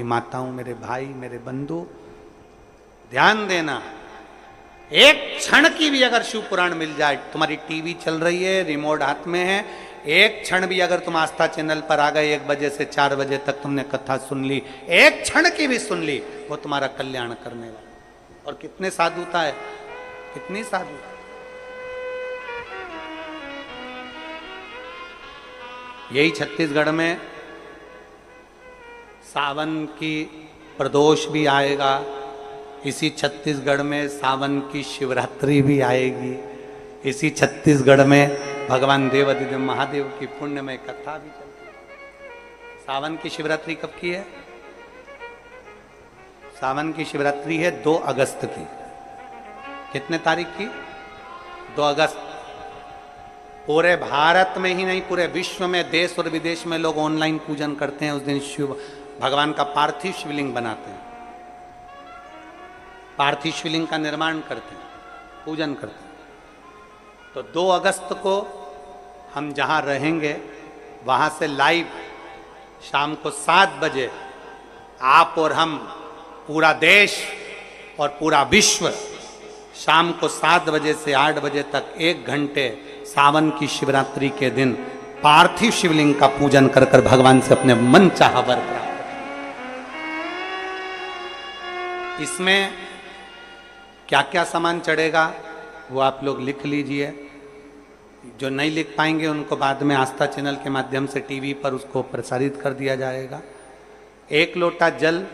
माताओं, मेरे भाई, मेरे बंधु, ध्यान देना, एक क्षण की भी अगर शिव पुराण मिल जाए, तुम्हारी टीवी चल रही है, रिमोट हाथ में है, एक क्षण भी अगर तुम आस्था चैनल पर आ गए 1 बजे से 4 बजे तक तुमने कथा सुन ली, एक क्षण की भी सुन ली, वो तुम्हारा कल्याण करने वाला। और कितने साधुता है, कितनी साधुता। यही छत्तीसगढ़ में सावन की प्रदोष भी आएगा, इसी छत्तीसगढ़ में सावन की शिवरात्रि भी आएगी, इसी छत्तीसगढ़ में भगवान देवाधिदेव महादेव की पुण्यमय कथा भी चलती है। सावन की शिवरात्रि कब की है? सावन की शिवरात्रि है 2 अगस्त की। कितने तारीख की? 2 अगस्त। पूरे भारत में ही नहीं, पूरे विश्व में, देश और विदेश में लोग ऑनलाइन पूजन करते हैं। उस दिन शिव भगवान का पार्थिव शिवलिंग बनाते हैं, पार्थिव शिवलिंग का निर्माण करते हैं, पूजन करते हैं। तो 2 अगस्त को हम जहां रहेंगे वहां से लाइव शाम को 7 बजे आप और हम, पूरा देश और पूरा विश्व, शाम को 7 बजे से 8 बजे तक 1 घंटे सावन की शिवरात्रि के दिन पार्थिव शिवलिंग का पूजन कर कर भगवान से अपने मन चाहा वर प्राप्त। इसमें क्या क्या सामान चढ़ेगा वो आप लोग लिख लीजिए। जो नहीं लिख पाएंगे उनको बाद में आस्था चैनल के माध्यम से टीवी पर उसको प्रसारित कर दिया जाएगा। 1 लोटा जल,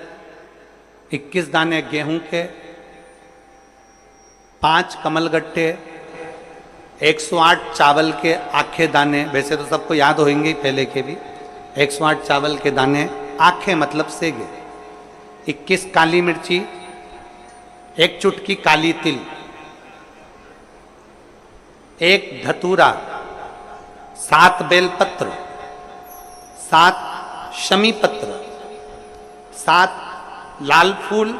21 दाने गेहूं के, 5 कमलगट्टे, 108 चावल के आखे दाने, वैसे तो सबको याद होंगे पहले के भी, 108 चावल के दाने, आखे मतलब सेगे, 21 काली मिर्ची, 1 चुटकी काली तिल, 1 धतूरा, 7 बेलपत्र, 7 शमी पत्र, 7 लाल फूल,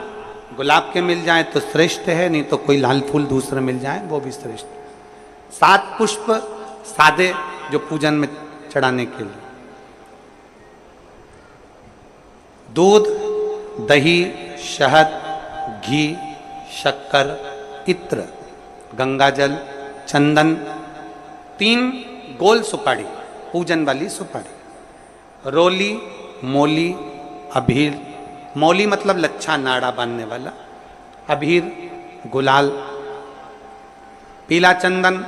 गुलाब के मिल जाए तो श्रेष्ठ है, नहीं तो कोई लाल फूल दूसरा मिल जाए वो भी श्रेष्ठ। 7 पुष्प सादे जो पूजन में चढ़ाने के लिए, दूध, दही, शहद, घी, शक्कर, इत्र, गंगाजल, चंदन, 3 गोल सुपारी, पूजन वाली सुपारी, रोली, मोली, अभीर, मौली मतलब लच्छा नाड़ा बांधने वाला, अभीर, गुलाल, पीला चंदन,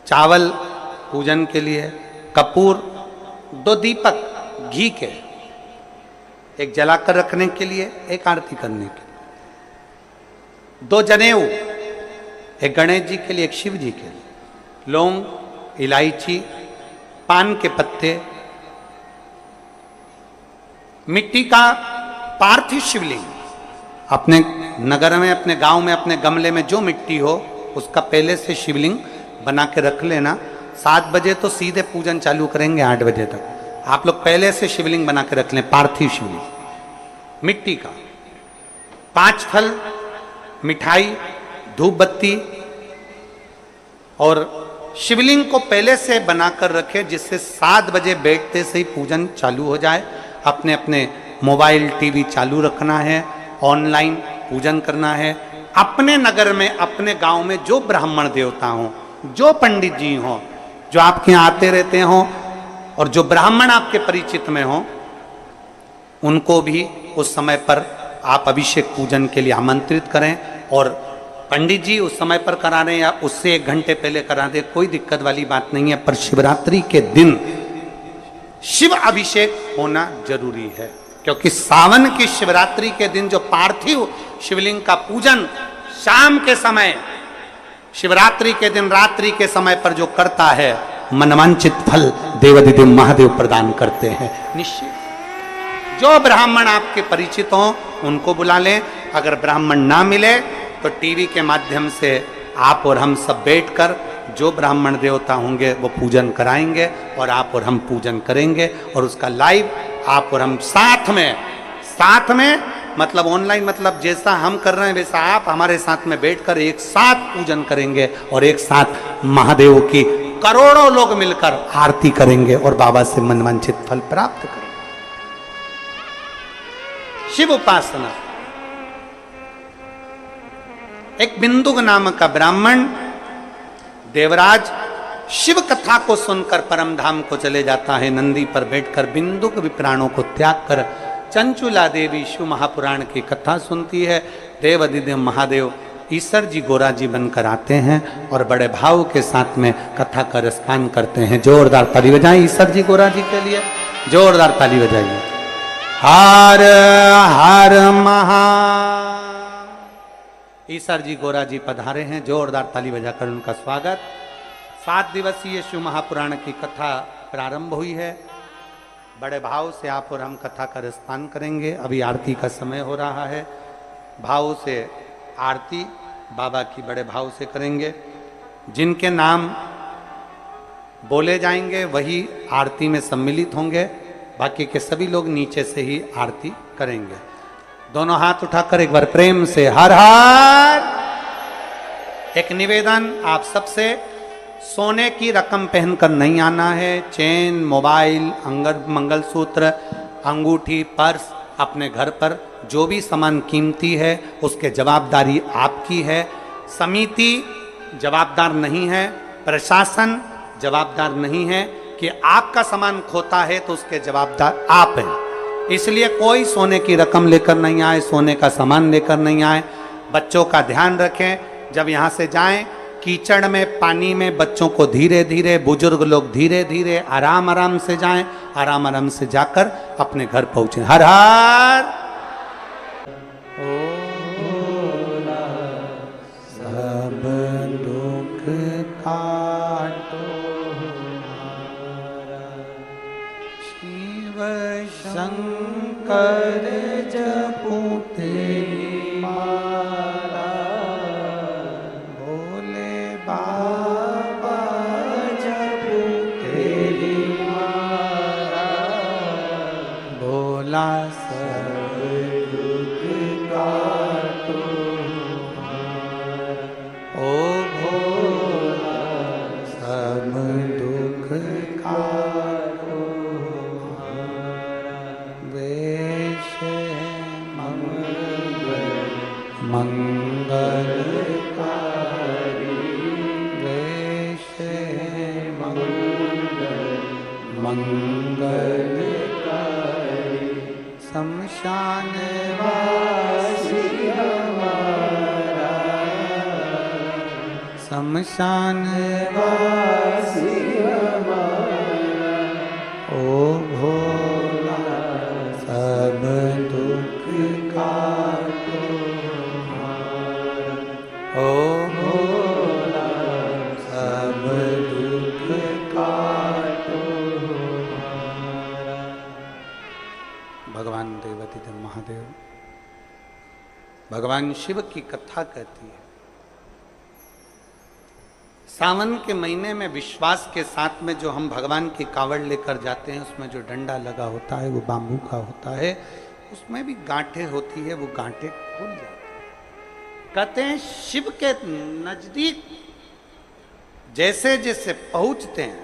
चावल पूजन के लिए, कपूर, 2 दीपक घी के, 1 जलाकर रखने के लिए, 1 आरती करने के लिए, 2 जनेऊ, 1 गणेश जी के लिए, 1 शिव जी के लिए, लौंग, इलायची, पान के पत्ते, मिट्टी का पार्थिव शिवलिंग। अपने नगर में, अपने गांव में, अपने गमले में जो मिट्टी हो उसका पहले से शिवलिंग बना के रख लेना। 7 बजे तो सीधे पूजन चालू करेंगे, 8 बजे तक आप लोग पहले से शिवलिंग बना के रख लें, पार्थिव शिवलिंग मिट्टी का। 5 फल, मिठाई, धूप बत्ती, और शिवलिंग को पहले से बनाकर रखें जिससे 7 बजे बैठते से ही पूजन चालू हो जाए। अपने अपने मोबाइल, टीवी चालू रखना है, ऑनलाइन पूजन करना है। अपने नगर में, अपने गांव में जो ब्राह्मण देवता हों, जो पंडित जी हों, जो आपके यहाँ आते रहते हों, और जो ब्राह्मण आपके परिचित में हों, उनको भी उस समय पर आप अभिषेक पूजन के लिए आमंत्रित करें। और पंडित जी उस समय पर करा रहे हैं या उससे 1 घंटे पहले करा दें, कोई दिक्कत वाली बात नहीं है। पर शिवरात्रि के दिन शिव अभिषेक होना जरूरी है, क्योंकि सावन की शिवरात्रि के दिन जो पार्थिव शिवलिंग का पूजन शाम के समय, शिवरात्रि के दिन रात्रि के समय पर जो करता है, मनवांचित फल देवाधिदेव महादेव प्रदान करते हैं निश्चित। जो ब्राह्मण आपके परिचित हों उनको बुला लें, अगर ब्राह्मण ना मिले तो टीवी के माध्यम से आप और हम सब बैठकर जो ब्राह्मण देवता होंगे वो पूजन कराएंगे, और आप और हम पूजन करेंगे, और उसका लाइव आप और हम साथ में मतलब ऑनलाइन, मतलब जैसा हम कर रहे हैं वैसा आप हमारे साथ में बैठकर एक साथ पूजन करेंगे, और एक साथ महादेव की करोड़ों लोग मिलकर आरती करेंगे और बाबा से मनवांछित फल प्राप्त करेंगे। शिव उपासना। एक बिंदुक नामक का ब्राह्मण देवराज शिव कथा को सुनकर परम धाम को चले जाता है। नंदी पर बैठकर बिंदुक विप्राणों को त्याग कर चंचुला देवी शिव महापुराण की कथा सुनती है। देव अधिदेव महादेव ईश्वर जी गोरा जी बनकर आते हैं और बड़े भाव के साथ में कथा का रसपान करते हैं। जोरदार ताली बजाएं ईश्वर जी गोरा जी के लिए, जोरदार ताली बजाइए। हर हर महा। ईश्वर जी गोरा जी पधारे हैं, जोरदार ताली बजाकर उनका स्वागत। 7 दिवसीय शिव महापुराण की कथा प्रारंभ हुई है। बड़े भाव से आप और हम कथा का रसपान करेंगे। अभी आरती का समय हो रहा है। भाव से आरती बाबा की बड़े भाव से करेंगे। जिनके नाम बोले जाएंगे वही आरती में सम्मिलित होंगे, बाकी के सभी लोग नीचे से ही आरती करेंगे। दोनों हाथ उठाकर एक बार प्रेम से हर हर। एक निवेदन आप सबसे, सोने की रकम पहनकर नहीं आना है। चेन, मोबाइल, मंगलसूत्र, अंगूठी, पर्स अपने घर पर जो भी सामान कीमती है उसके जवाबदारी आपकी है। समिति जवाबदार नहीं है, प्रशासन जवाबदार नहीं है कि आपका सामान खोता है तो उसके जवाबदार आप हैं। इसलिए कोई सोने की रकम लेकर नहीं आए, सोने का सामान लेकर नहीं आए। बच्चों का ध्यान रखें। जब यहाँ से जाएं कीचड़ में, पानी में बच्चों को धीरे धीरे, बुजुर्ग लोग धीरे धीरे आराम आराम से जाएं। आराम आराम से जाकर अपने घर पहुंचे। हर हर। सब दुख काटो शिव शंकर जपूते मारा, भोले बाबा जपूते मारा, भोला सब दुख काटो ओ भोला सब दुख काटो। वेश मंगलकारी, वेश मंगलकारी, शमशान वासी हमारा, शमशान वासी हमारा, ओ भोला सब दुख काटो हमारा, ओ भोला सब दुख काटो हमारा। भगवान देवाधिदेव महादेव भगवान शिव की कथा कहती है। सावन के महीने में विश्वास के साथ में जो हम भगवान की कावड़ लेकर जाते हैं, उसमें जो डंडा लगा होता है वो बांबू का होता है, उसमें भी गांठें होती है, वो गांठें खुल जाती है। कहते हैं शिव के नजदीक जैसे जैसे पहुंचते हैं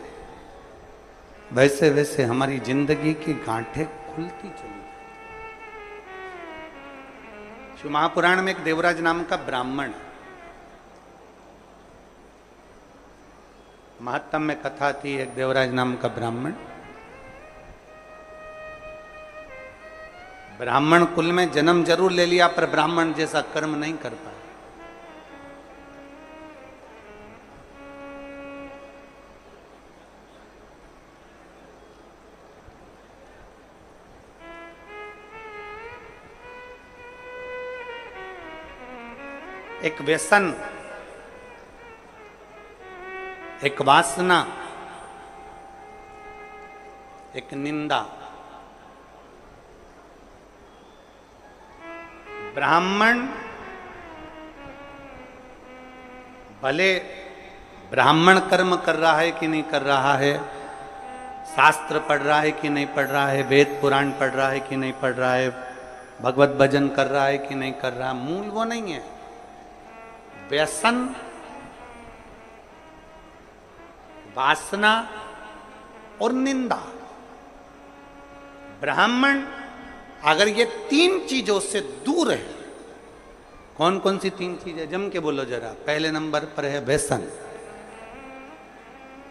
वैसे वैसे हमारी जिंदगी की गांठें खुलती चली। शिव महापुराण में एक देवराज नाम का ब्राह्मण, महत्तम में कथा थी, एक देवराज नाम का ब्राह्मण, ब्राह्मण कुल में जन्म जरूर ले लिया पर ब्राह्मण जैसा कर्म नहीं कर पाया। एक व्यसन, एक वासना, एक निंदा। ब्राह्मण भले ब्राह्मण कर्म कर रहा है कि नहीं कर रहा है, शास्त्र पढ़ रहा है कि नहीं पढ़ रहा है, वेद पुराण पढ़ रहा है कि नहीं पढ़ रहा है, भगवत भजन कर रहा है कि नहीं कर रहा, मूल वो नहीं है। व्यसन, वासना और निंदा। ब्राह्मण अगर ये तीन चीजों से दूर है, कौन कौन सी तीन चीजें, जम के बोलो जरा। पहले नंबर पर है व्यसन।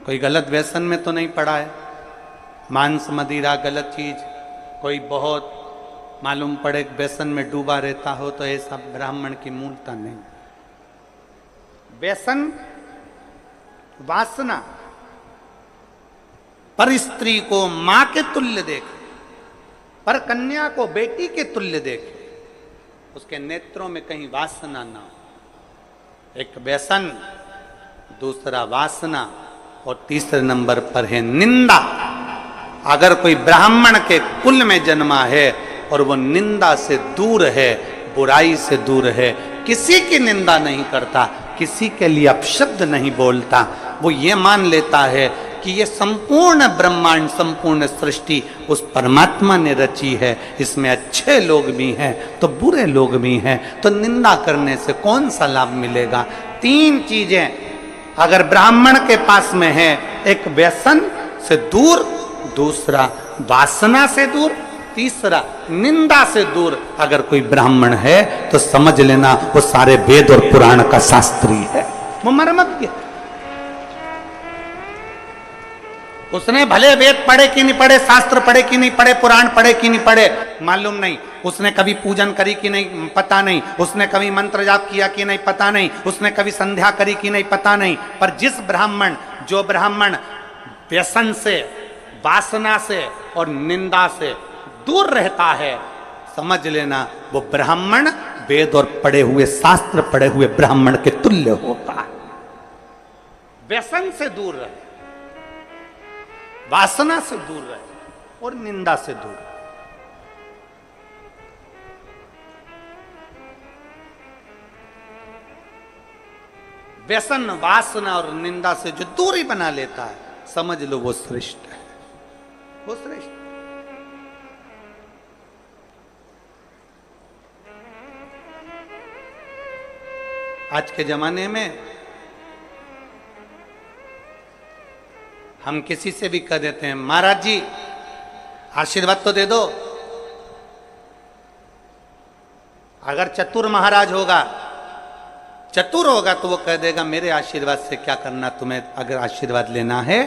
कोई गलत व्यसन में तो नहीं पड़ा है, मांस मदिरा गलत चीज, कोई बहुत मालूम पड़े व्यसन में डूबा रहता हो, तो ऐसा ब्राह्मण की मूलता नहीं। व्यसन, वासना, पर स्त्री को मां के तुल्य देखे, पर कन्या को बेटी के तुल्य देखे, उसके नेत्रों में कहीं वासना ना हो। एक व्यसन, दूसरा वासना, और तीसरे नंबर पर है निंदा। अगर कोई ब्राह्मण के कुल में जन्मा है और वो निंदा से दूर है, बुराई से दूर है, किसी की निंदा नहीं करता, किसी के लिए अपशब्द नहीं बोलता, वो ये मान लेता है कि ये संपूर्ण ब्रह्मांड, संपूर्ण सृष्टि उस परमात्मा ने रची है, इसमें अच्छे लोग भी हैं तो बुरे लोग भी हैं, तो निंदा करने से कौन सा लाभ मिलेगा। तीन चीजें अगर ब्राह्मण के पास में है, एक व्यसन से दूर, दूसरा वासना से दूर, तीसरा निंदा से दूर अगर कोई ब्राह्मण है, तो समझ लेना वो सारे वेद और पुराण का शास्त्री है, वो मर्मज्ञ। उसने भले वेद पढ़े कि नहीं पढ़े, शास्त्र पढ़े कि नहीं पढ़े, पुराण पढ़े कि नहीं पढ़े, मालूम नहीं। उसने कभी पूजन करी कि नहीं, पता नहीं। उसने कभी मंत्र जाप किया कि नहीं, पता नहीं। उसने कभी संध्या करी कि नहीं, पता नहीं। पर जिस ब्राह्मण, जो ब्राह्मण व्यसन से, वासना से और निंदा से दूर रहता है, समझ लेना वो ब्राह्मण वेद और पढ़े हुए, शास्त्र पढ़े हुए ब्राह्मण के तुल्य होता है। व्यसन से दूर रहे, वासना से दूर रहे और निंदा से दूर रहे। व्यसन, वासना और निंदा से जो दूरी बना लेता है, समझ लो वो श्रेष्ठ है, वो श्रेष्ठ। आज के जमाने में हम किसी से भी कह देते हैं, महाराज जी आशीर्वाद तो दे दो। अगर चतुर महाराज होगा, चतुर होगा, तो वो कह देगा मेरे आशीर्वाद से क्या करना, तुम्हें अगर आशीर्वाद लेना है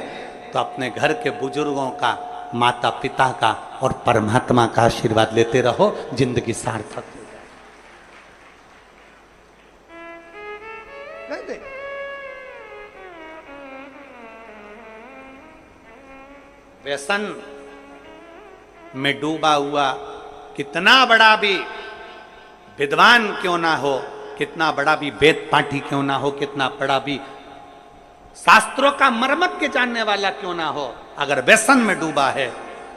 तो अपने घर के बुजुर्गों का, माता पिता का और परमात्मा का आशीर्वाद लेते रहो, जिंदगी सार्थक हो जाए। कह दे। व्यसन में डूबा हुआ कितना बड़ा भी विद्वान क्यों ना हो, कितना बड़ा भी वेद पाठी क्यों ना हो, कितना बड़ा भी शास्त्रों का मर्मज्ञ जानने वाला क्यों ना हो, अगर व्यसन में डूबा है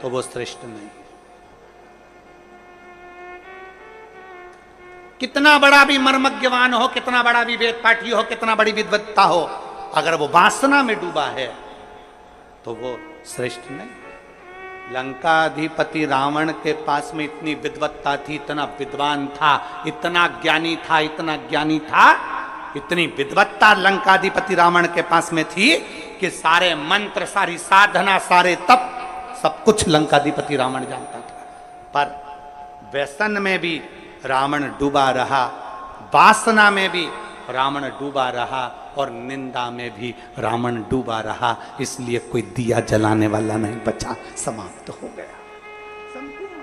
तो वो श्रेष्ठ नहीं। कितना बड़ा भी मर्मज्ञवान हो, कितना बड़ा भी वेद पाठी हो, कितना बड़ी विद्वत्ता हो, अगर वो वासना में डूबा है तो वो श्रेष्ठ नहीं। लंकाधिपति रावण के पास में इतनी विद्वत्ता थी, इतना विद्वान था, इतना ज्ञानी था, इतना ज्ञानी था, इतनी विद्वत्ता लंकाधिपति रावण के पास में थी कि सारे मंत्र, सारी साधना, सारे तप, सब कुछ लंकाधिपति रावण जानता था। पर व्यसन में भी रावण डूबा रहा, वासना में भी रावण डूबा रहा और निंदा में भी रावण डूबा रहा, इसलिए कोई दिया जलाने वाला नहीं बचा, समाप्त हो गया संपूर्ण।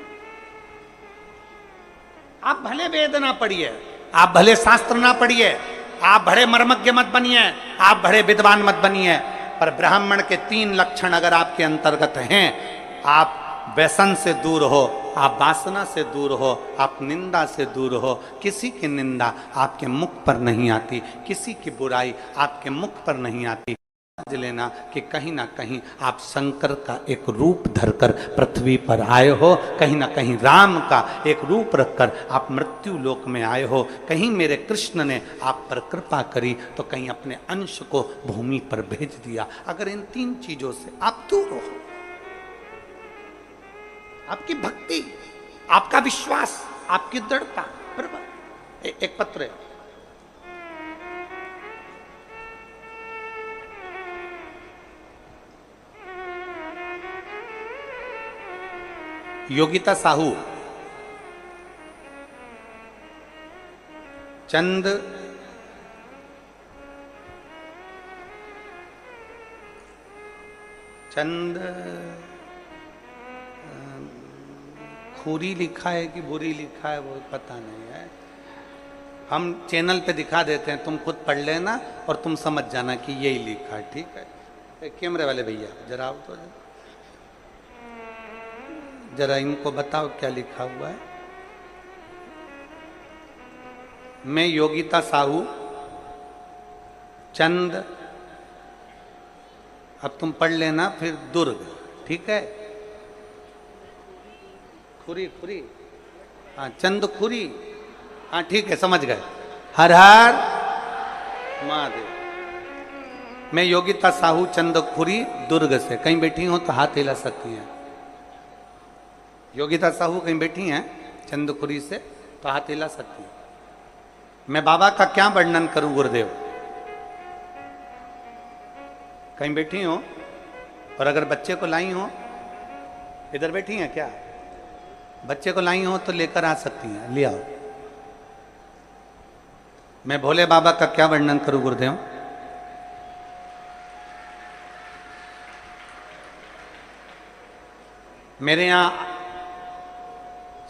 आप भले वेद ना पढ़िए, आप भले शास्त्र ना पढ़िए, आप बड़े मर्मज्ञ मत बनिए, आप बड़े विद्वान मत बनिए, पर ब्राह्मण के तीन लक्षण अगर आपके अंतर्गत हैं, आप व्यसन से दूर हो, आप वासना से दूर हो, आप निंदा से दूर हो, किसी की निंदा आपके मुख पर नहीं आती, किसी की बुराई आपके मुख पर नहीं आती, समझ लेना कि कहीं ना कहीं आप शंकर का एक रूप धरकर पृथ्वी पर आए हो, कहीं ना कहीं राम का एक रूप रखकर आप मृत्यु लोक में आए हो, कहीं मेरे कृष्ण ने आप पर कृपा करी तो कहीं अपने अंश को भूमि पर भेज दिया। अगर इन तीन चीजों से आप दूर हो, आपकी भक्ति, आपका विश्वास, आपकी दृढ़ता, बराबर। एक पत्र है, योगिता साहू चंद चंद खूरी लिखा है कि बुरी लिखा है वो पता नहीं है। हम चैनल पे दिखा देते हैं, तुम खुद पढ़ लेना और तुम समझ जाना कि यही लिखा है, ठीक है। कैमरे वाले भैया जरा आओ तो जरा इनको बताओ क्या लिखा हुआ है। मैं योगिता साहू चंद, अब तुम पढ़ लेना फिर दुर्ग, ठीक है। खुरी खुरी, हाँ चंद खुरी, हाँ ठीक है समझ गए। हर हर महादेव। मैं योगिता साहू चंदखुरी दुर्ग से। कहीं बैठी हो तो हाथ हिला सकती हैं। योगिता साहू कहीं बैठी हैं चंदखुरी से तो हाथ हिला सकती हैं। मैं बाबा का क्या वर्णन करूं गुरुदेव। कहीं बैठी हो और अगर बच्चे को लाई हो, इधर बैठी हैं क्या, बच्चे को लाई हो तो लेकर आ सकती हैं, ले आओ। मैं भोले बाबा का क्या वर्णन करूं गुरुदेव। मेरे यहां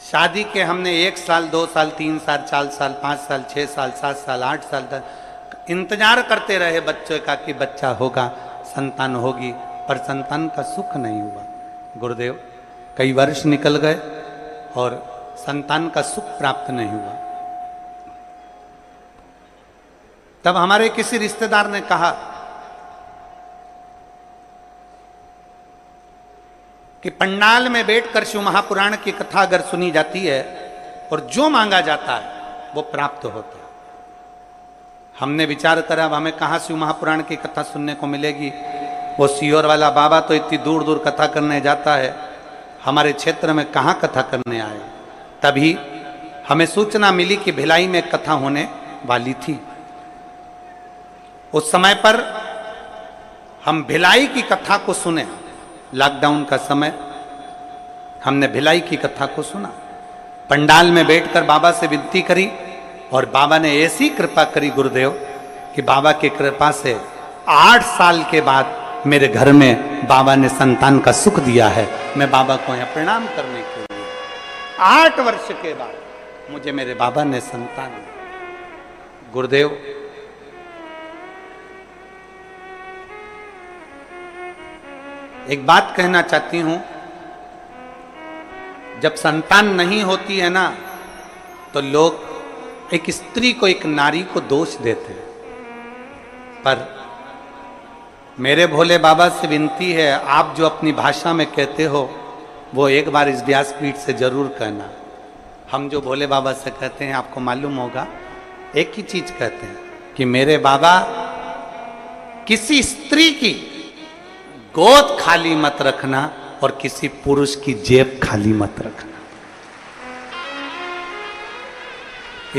शादी के हमने 1 साल 2 साल 3 साल 4 साल 5 साल 6 साल 7 साल 8 साल तक इंतजार करते रहे बच्चे का कि बच्चा होगा, संतान होगी, पर संतान का सुख नहीं हुआ गुरुदेव। कई वर्ष निकल गए और संतान का सुख प्राप्त नहीं हुआ। तब हमारे किसी रिश्तेदार ने कहा कि पंडाल में बैठकर शिव महापुराण की कथा अगर सुनी जाती है और जो मांगा जाता है वो प्राप्त होता है। हमने विचार करा अब हमें कहाँ शिव महापुराण की कथा सुनने को मिलेगी। वो सीहोर वाला बाबा तो इतनी दूर दूर कथा करने जाता है, हमारे क्षेत्र में कहाँ कथा करने आए। तभी हमें सूचना मिली कि भिलाई में कथा होने वाली थी। उस समय पर हम भिलाई की कथा को सुने। लॉकडाउन का समय हमने भिलाई की कथा को सुना। पंडाल में बैठकर बाबा से विनती करी और बाबा ने ऐसी कृपा करी गुरुदेव कि बाबा की कृपा से 8 साल के बाद मेरे घर में बाबा ने संतान का सुख दिया है। मैं बाबा को यहाँ प्रणाम करने के लिए 8 वर्ष के बाद मुझे मेरे बाबा ने संतान दी। गुरुदेव एक बात कहना चाहती हूं, जब संतान नहीं होती है ना तो लोग एक स्त्री को, एक नारी को दोष देते हैं। पर मेरे भोले बाबा से विनती है, आप जो अपनी भाषा में कहते हो वो एक बार इस व्यासपीठ से जरूर कहना। हम जो भोले बाबा से कहते हैं आपको मालूम होगा, एक ही चीज कहते हैं कि मेरे बाबा किसी स्त्री की गोद खाली मत रखना और किसी पुरुष की जेब खाली मत रखना।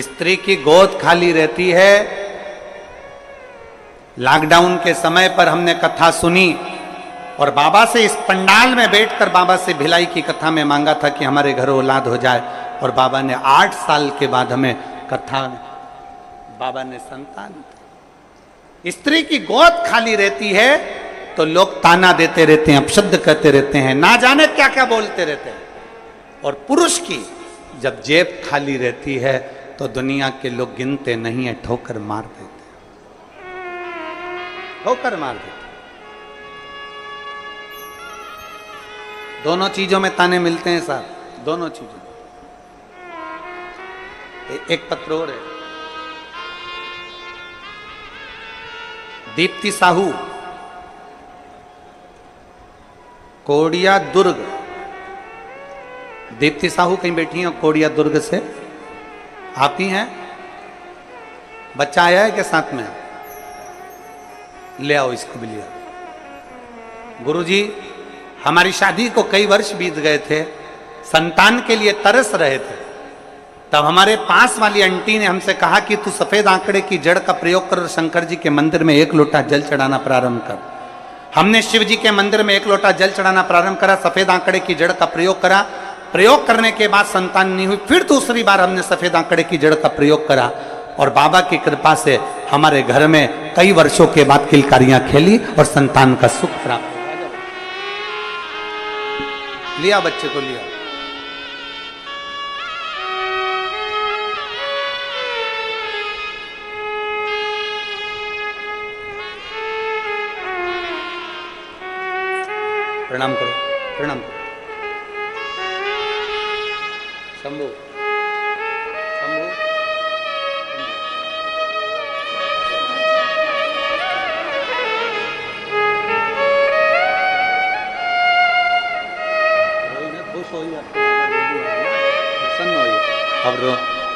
स्त्री की गोद खाली रहती है। लॉकडाउन के समय पर हमने कथा सुनी और बाबा से इस पंडाल में बैठकर बाबा से भिलाई की कथा में मांगा था कि हमारे घर औलाद हो जाए, और बाबा ने 8 साल के बाद हमें कथा, बाबा ने संतान दी। स्त्री की गोद खाली रहती है तो लोग ताना देते रहते हैं, अपशब्द कहते रहते हैं, ना जाने क्या क्या बोलते रहते हैं। और पुरुष की जब जेब खाली रहती है तो दुनिया के लोग गिनते नहीं है, ठोकर मार देते हैं, ठोकर मार देते हैं। दोनों चीजों में ताने मिलते हैं साहब, दोनों चीजों में। एक पत्र और है, दीप्ति साहू कोडिया दुर्ग। दीप्ति साहू कहीं बैठी हैं कोडिया दुर्ग से, आप ही हैं। बच्चा आया है क्या साथ में, ले आओ इसको भी लिया। गुरुजी हमारी शादी को कई वर्ष बीत गए थे, संतान के लिए तरस रहे थे। तब हमारे पास वाली आंटी ने हमसे कहा कि तू सफेद आंकड़े की जड़ का प्रयोग कर शंकर जी के मंदिर में 1 लोटा जल चढ़ाना प्रारंभ कर। हमने शिव जी के मंदिर में 1 लोटा जल चढ़ाना प्रारंभ करा, सफेद आंकड़े की जड़ का प्रयोग करा। प्रयोग करने के बाद संतान नहीं हुई, फिर दूसरी बार हमने सफेद आंकड़े की जड़ का प्रयोग करा और बाबा की कृपा से हमारे घर में कई वर्षों के बाद किलकारियां खेली और संतान का सुख प्राप्त हुआ। लिया बच्चे को लिया। प्रणाम करो, प्रणाम करो। शंभू, शंभू, खुश हो, प्रसन्न हो। अब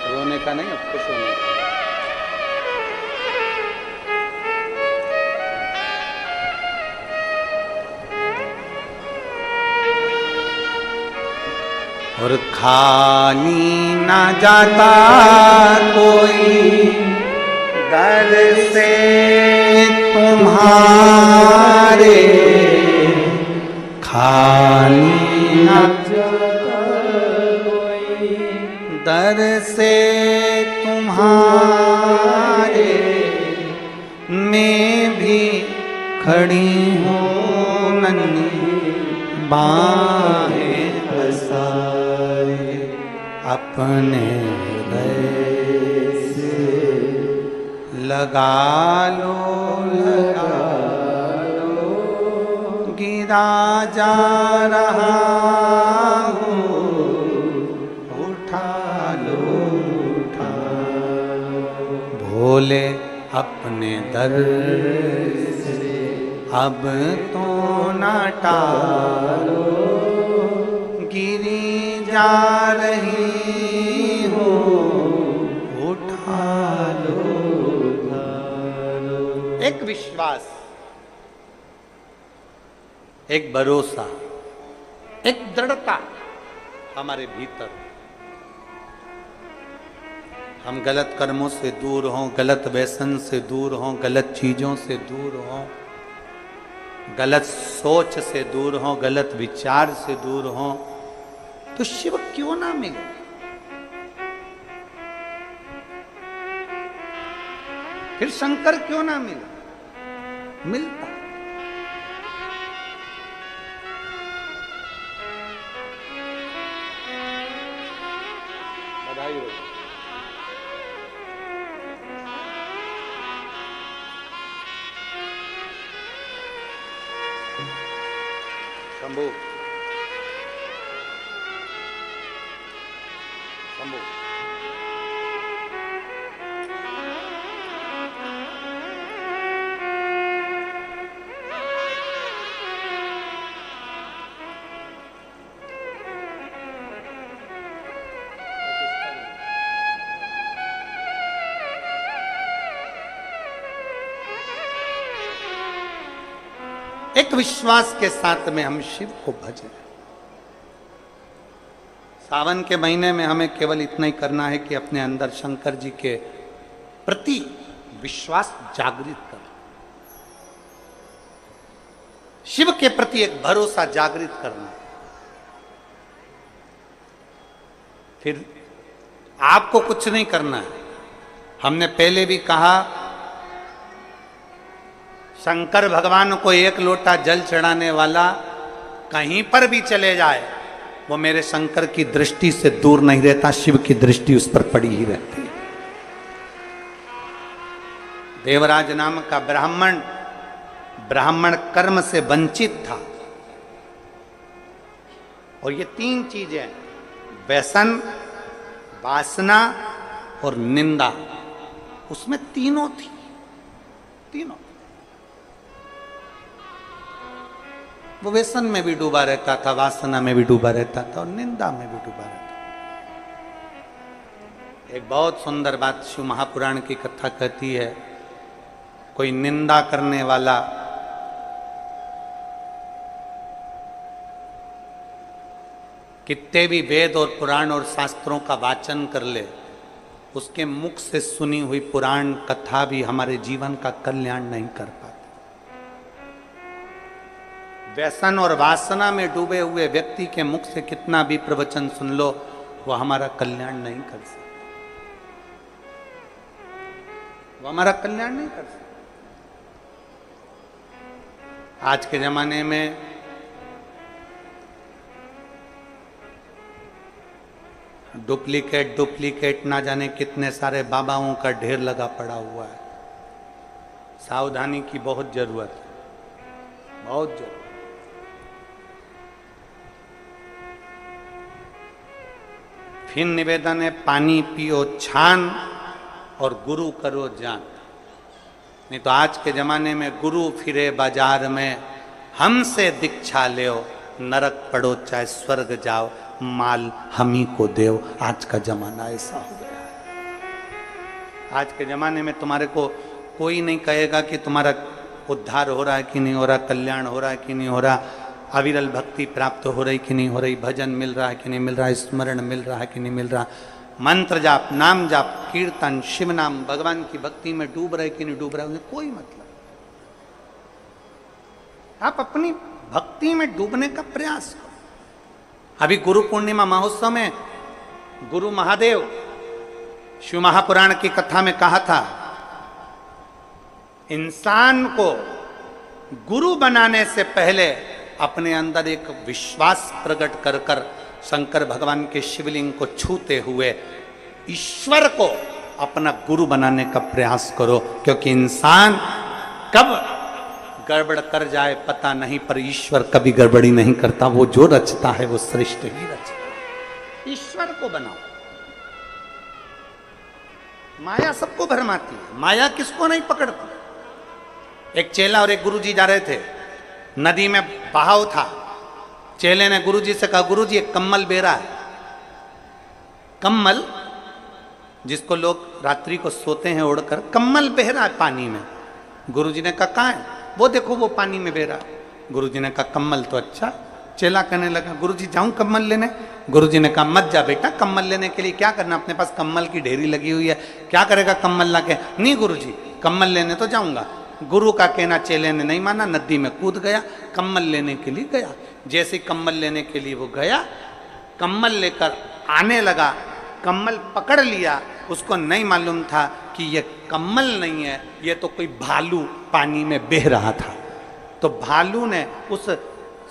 रोने का नहीं, अब खुश होने का। और खाली ना जाता कोई घर से तुम्हारे, खाली ना जाता कोई दर से तुम्हारे, मैं भी खड़ी हूँ नन्ही बाहें पसारे, अपने हृदय से लगा लो, गिरा जा रहा हूँ, उठा लो, उठा भोले अपने दर से अब तो न टालो, गिरी जा रही हो, उठा लो, उठा लो। एक विश्वास, एक भरोसा, एक दृढ़ता हमारे भीतर। हम गलत कर्मों से दूर हों, गलत व्यसन से दूर हों, गलत चीजों से दूर हों, गलत सोच से दूर हों, गलत विचार से दूर हों, तो शिव क्यों ना मिले? फिर शंकर क्यों ना मिले? मिलता। बधाई हो। शंभू, शंभू, एक विश्वास के साथ में हम शिव को भजें। सावन के महीने में हमें केवल इतना ही करना है कि अपने अंदर शंकर जी के प्रति विश्वास जागृत करें, शिव के प्रति एक भरोसा जागृत करना। फिर आपको कुछ नहीं करना है। हमने पहले भी कहा, शंकर भगवान को एक लोटा जल चढ़ाने वाला कहीं पर भी चले जाए, वो मेरे शंकर की दृष्टि से दूर नहीं रहता, शिव की दृष्टि उस पर पड़ी ही रहती है। देवराज नाम का ब्राह्मण कर्म से वंचित था, और ये तीन चीजें, व्यसन, वासना और निंदा, उसमें तीनों थी, तीनों। वो व्यसन में भी डूबा रहता था, वासना में भी डूबा रहता था, और निंदा में भी डूबा रहता था। एक बहुत सुंदर बात शिव महापुराण की कथा कहती है, कोई निंदा करने वाला कितने भी वेद और पुराण और शास्त्रों का वाचन कर ले, उसके मुख से सुनी हुई पुराण कथा भी हमारे जीवन का कल्याण नहीं कर पाती। व्यसन और वासना में डूबे हुए व्यक्ति के मुख से कितना भी प्रवचन सुन लो, वो हमारा कल्याण नहीं कर सकता। वो हमारा कल्याण नहीं कर सकते। आज के जमाने में डुप्लीकेट ना जाने कितने सारे बाबाओं का ढेर लगा पड़ा हुआ है। सावधानी की बहुत जरूरत है, बहुत जरूरत। फिर निवेदन है, पानी पियो छान और गुरु करो जान। नहीं तो आज के जमाने में गुरु फिरे बाजार में, हमसे दीक्षा लो, नरक पड़ो चाहे स्वर्ग जाओ, माल हम ही को देव। आज का जमाना ऐसा हो गया है। आज के जमाने में तुम्हारे को कोई नहीं कहेगा कि तुम्हारा उद्धार हो रहा है कि नहीं हो रहा, कल्याण हो रहा है कि नहीं हो रहा, अविरल भक्ति प्राप्त हो रही कि नहीं हो रही, भजन मिल रहा है कि नहीं मिल रहा, स्मरण मिल रहा है कि नहीं मिल रहा, मंत्र जाप, नाम जाप, कीर्तन, शिव नाम, भगवान की भक्ति में डूब रहे कि नहीं डूब रहे, उन्हें कोई मतलब। आप अपनी भक्ति में डूबने का प्रयास करो। अभी गुरु पूर्णिमा महोत्सव में गुरु महादेव शिव महापुराण की कथा में कहा था, इंसान को गुरु बनाने से पहले अपने अंदर एक विश्वास प्रकट कर कर शंकर भगवान के शिवलिंग को छूते हुए ईश्वर को अपना गुरु बनाने का प्रयास करो, क्योंकि इंसान कब गड़बड़ कर जाए पता नहीं, पर ईश्वर कभी गड़बड़ी नहीं करता। वो जो रचता है वो श्रेष्ठ ही रचता है। ईश्वर को बनाओ। माया सबको भरमाती है, माया किसको नहीं पकड़ती। एक चेला और एक गुरुजी जा रहे थे, नदी में बहाव था। चेले ने गुरुजी से कहा, गुरुजी एक कम्मल बेरा है। कम्मल जिसको लोग रात्रि को सोते हैं ओढ़कर, कम्मल बह रहा है पानी में। गुरुजी ने कहा कहाँ है? वो देखो वो पानी में बह रहा है। गुरुजी ने कहा कम्मल तो अच्छा। चेला कहने लगा, गुरुजी जाऊं कम्मल लेने? गुरुजी ने कहा मत जा बेटा, कम्मल लेने के लिए क्या करना, अपने पास कम्मल की ढेरी लगी हुई है, क्या करेगा कम्मल ला के? नहीं गुरुजी, कम्मल लेने तो जाऊंगा। गुरु का कहना चेले ने नहीं माना, नदी में कूद गया, कम्मल लेने के लिए गया। जैसे कम्मल लेने के लिए वो गया, कम्मल लेकर आने लगा, कम्मल पकड़ लिया। उसको नहीं मालूम था कि ये कम्मल नहीं है, ये तो कोई भालू पानी में बह रहा था। तो भालू ने उस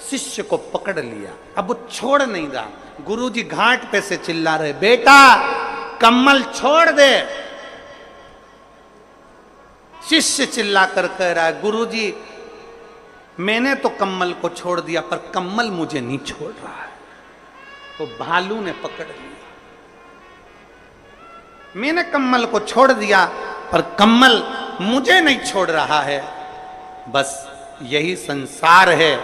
शिष्य को पकड़ लिया, अब वो छोड़ नहीं रहा। गुरुजी घाट पे से चिल्ला रहे, बेटा कम्मल छोड़ दे। शिष्य चिल्ला कर कह रहा है, गुरुजी मैंने तो कम्मल को छोड़ दिया, पर कम्मल मुझे नहीं छोड़ रहा है। तो भालू ने पकड़ लिया, मैंने कम्मल को छोड़ दिया पर कम्मल मुझे नहीं छोड़ रहा है। बस यही संसार है।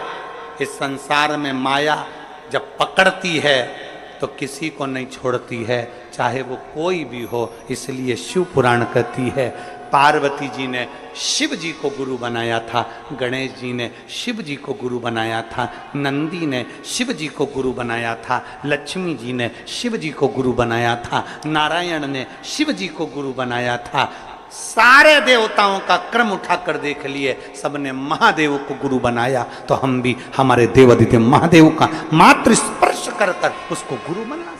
इस संसार में माया जब पकड़ती है तो किसी को नहीं छोड़ती है, चाहे वो कोई भी हो। इसलिए शिव पुराण कहती है, पार्वती जी ने शिव जी को गुरु बनाया था, गणेश जी ने शिव जी को गुरु बनाया था, नंदी ने शिव जी को गुरु बनाया था, लक्ष्मी जी ने शिव जी को गुरु बनाया था, नारायण ने शिव जी को गुरु बनाया था। सारे देवताओं का क्रम उठाकर देख लिए, सबने महादेव को गुरु बनाया। तो हम भी हमारे देवादिदेव महादेव का मात्र स्पर्श कर कर उसको गुरु बना सकते।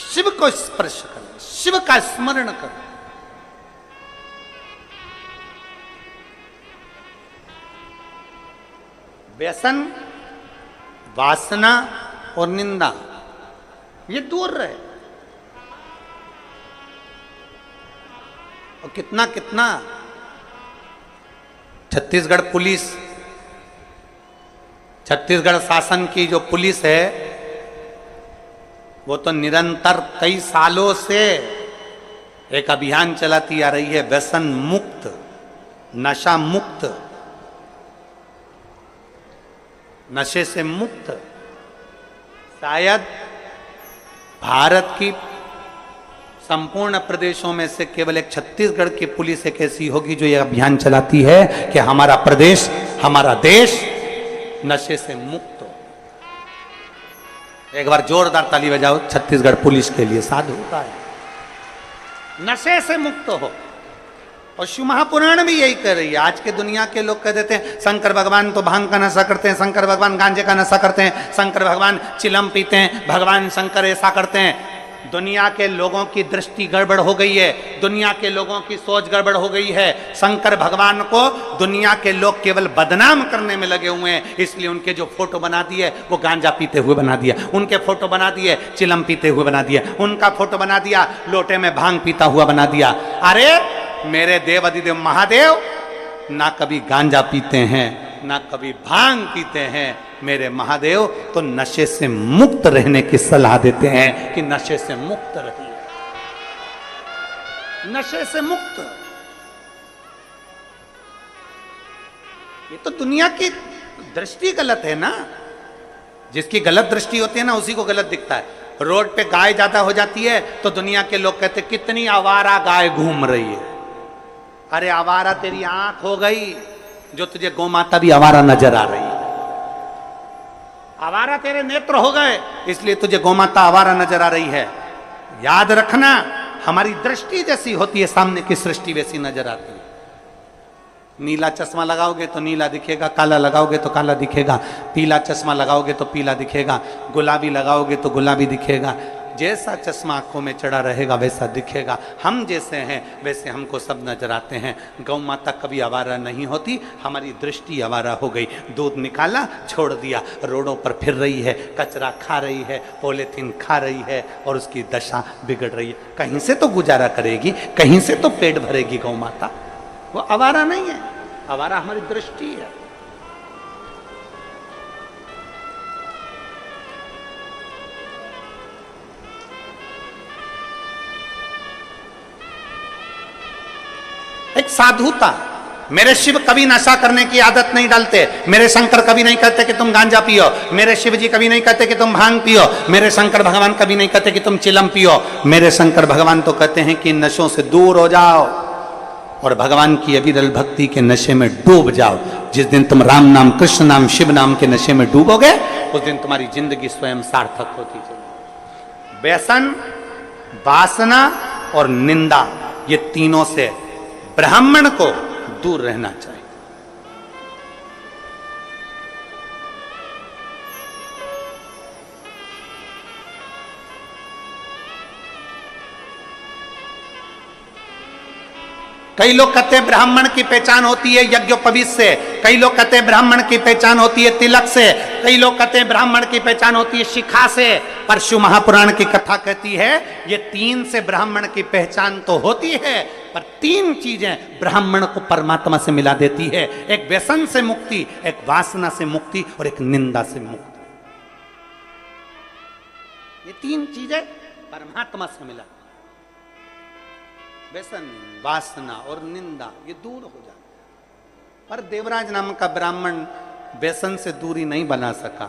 शिव को स्पर्श कर, शिव का स्मरण कर। व्यसन, वासना और निंदा ये दूर रहे। और कितना कितना छत्तीसगढ़ पुलिस, छत्तीसगढ़ शासन की जो पुलिस है वो तो निरंतर कई सालों से एक अभियान चलाती आ रही है, व्यसन मुक्त, नशा मुक्त, नशे से मुक्त। शायद भारत की संपूर्ण प्रदेशों में से केवल एक छत्तीसगढ़ की पुलिस एक ऐसी होगी जो यह अभियान चलाती है कि हमारा प्रदेश, हमारा देश नशे से मुक्त हो। एक बार जोरदार ताली बजाओ छत्तीसगढ़ पुलिस के लिए, साधु होता है। नशे से मुक्त हो। और शिव महापुराण भी यही कह रही है। आज के दुनिया के लोग कह देते हैं शंकर भगवान तो भांग का नशा करते हैं, शंकर भगवान गांजे का नशा करते हैं, शंकर भगवान चिलम पीते हैं, भगवान शंकर ऐसा करते हैं। दुनिया के लोगों की दृष्टि गड़बड़ हो गई है, दुनिया के लोगों की सोच गड़बड़ हो गई है। शंकर भगवान को दुनिया के लोग केवल बदनाम करने में लगे हुए हैं, इसलिए उनके जो फोटो बना दिए वो गांजा पीते हुए बना दिया, उनके फोटो बना दिए चिलम पीते हुए बना दिया, उनका फोटो बना दिया लोटे में भांग पीता हुआ बना दिया। अरे मेरे देव अधिदेव महादेव ना कभी गांजा पीते हैं ना कभी भांग पीते हैं। मेरे महादेव तो नशे से मुक्त रहने की सलाह देते हैं कि नशे से मुक्त रहिए, नशे से मुक्त। ये तो दुनिया की दृष्टि गलत है ना, जिसकी गलत दृष्टि होती है ना उसी को गलत दिखता है। रोड पे गाय ज्यादा हो जाती है तो दुनिया के लोग कहते कितनी आवारा गाय घूम रही है। अरे आवारा तेरी आंख हो गई जो तुझे गौ माता भी आवारा नजर आ रही है, आवारा तेरे नेत्र हो गए इसलिए तुझे गौ माता आवारा नजर आ रही है। याद रखना, हमारी दृष्टि जैसी होती है सामने की सृष्टि वैसी नजर आती है। नीला चश्मा लगाओगे तो नीला दिखेगा, काला लगाओगे तो काला दिखेगा, पीला चश्मा लगाओगे तो पीला दिखेगा, गुलाबी लगाओगे तो गुलाबी दिखेगा। जैसा चश्मा आंखों में चढ़ा रहेगा वैसा दिखेगा। हम जैसे हैं वैसे हमको सब नजर आते हैं। गौ माता कभी आवारा नहीं होती, हमारी दृष्टि आवारा हो गई। दूध निकाला छोड़ दिया, रोडों पर फिर रही है, कचरा खा रही है, पॉलीथीन खा रही है और उसकी दशा बिगड़ रही है। कहीं से तो गुजारा करेगी, कहीं से तो पेट भरेगी गौ माता। वो आवारा नहीं है, आवारा हमारी दृष्टि है। एक साधु था, मेरे शिव कभी नशा करने की आदत नहीं डालते, मेरे शंकर कभी नहीं कहते कि तुम गांजा पियो, मेरे शिव जी कभी नहीं कहते कि तुम भांग पियो, मेरे शंकर भगवान कभी नहीं कहते कि तुम चिलम पियो। मेरे शंकर भगवान तो कहते हैं कि नशों से दूर हो जाओ और भगवान की अविरल भक्ति के नशे में डूब जाओ। जिस दिन तुम राम नाम, कृष्ण नाम, शिव नाम के नशे में डूबोगे उस दिन तुम्हारी जिंदगी स्वयं सार्थक होती चलेगी। व्यसन, वासना और निंदा, ये तीनों से ब्राह्मण को दूर रहना चाहिए। कई लोग कहते हैं ब्राह्मण की पहचान होती है यज्ञोपवीत से, कई लोग कहते हैं ब्राह्मण की पहचान होती है तिलक से, कई लोग कहते हैं ब्राह्मण की पहचान होती है शिखा से। पर शिव महापुराण की कथा कहती है ये तीन से ब्राह्मण की पहचान तो होती है, पर तीन चीजें ब्राह्मण को परमात्मा से मिला देती है। एक व्यसन से मुक्ति, एक वासना से मुक्ति और एक निंदा से मुक्ति। ये तीन चीजें परमात्मा से मिला। व्यसन, वासना और निंदा ये दूर हो जाए। पर देवराज नाम का ब्राह्मण व्यसन से दूरी नहीं बना सका,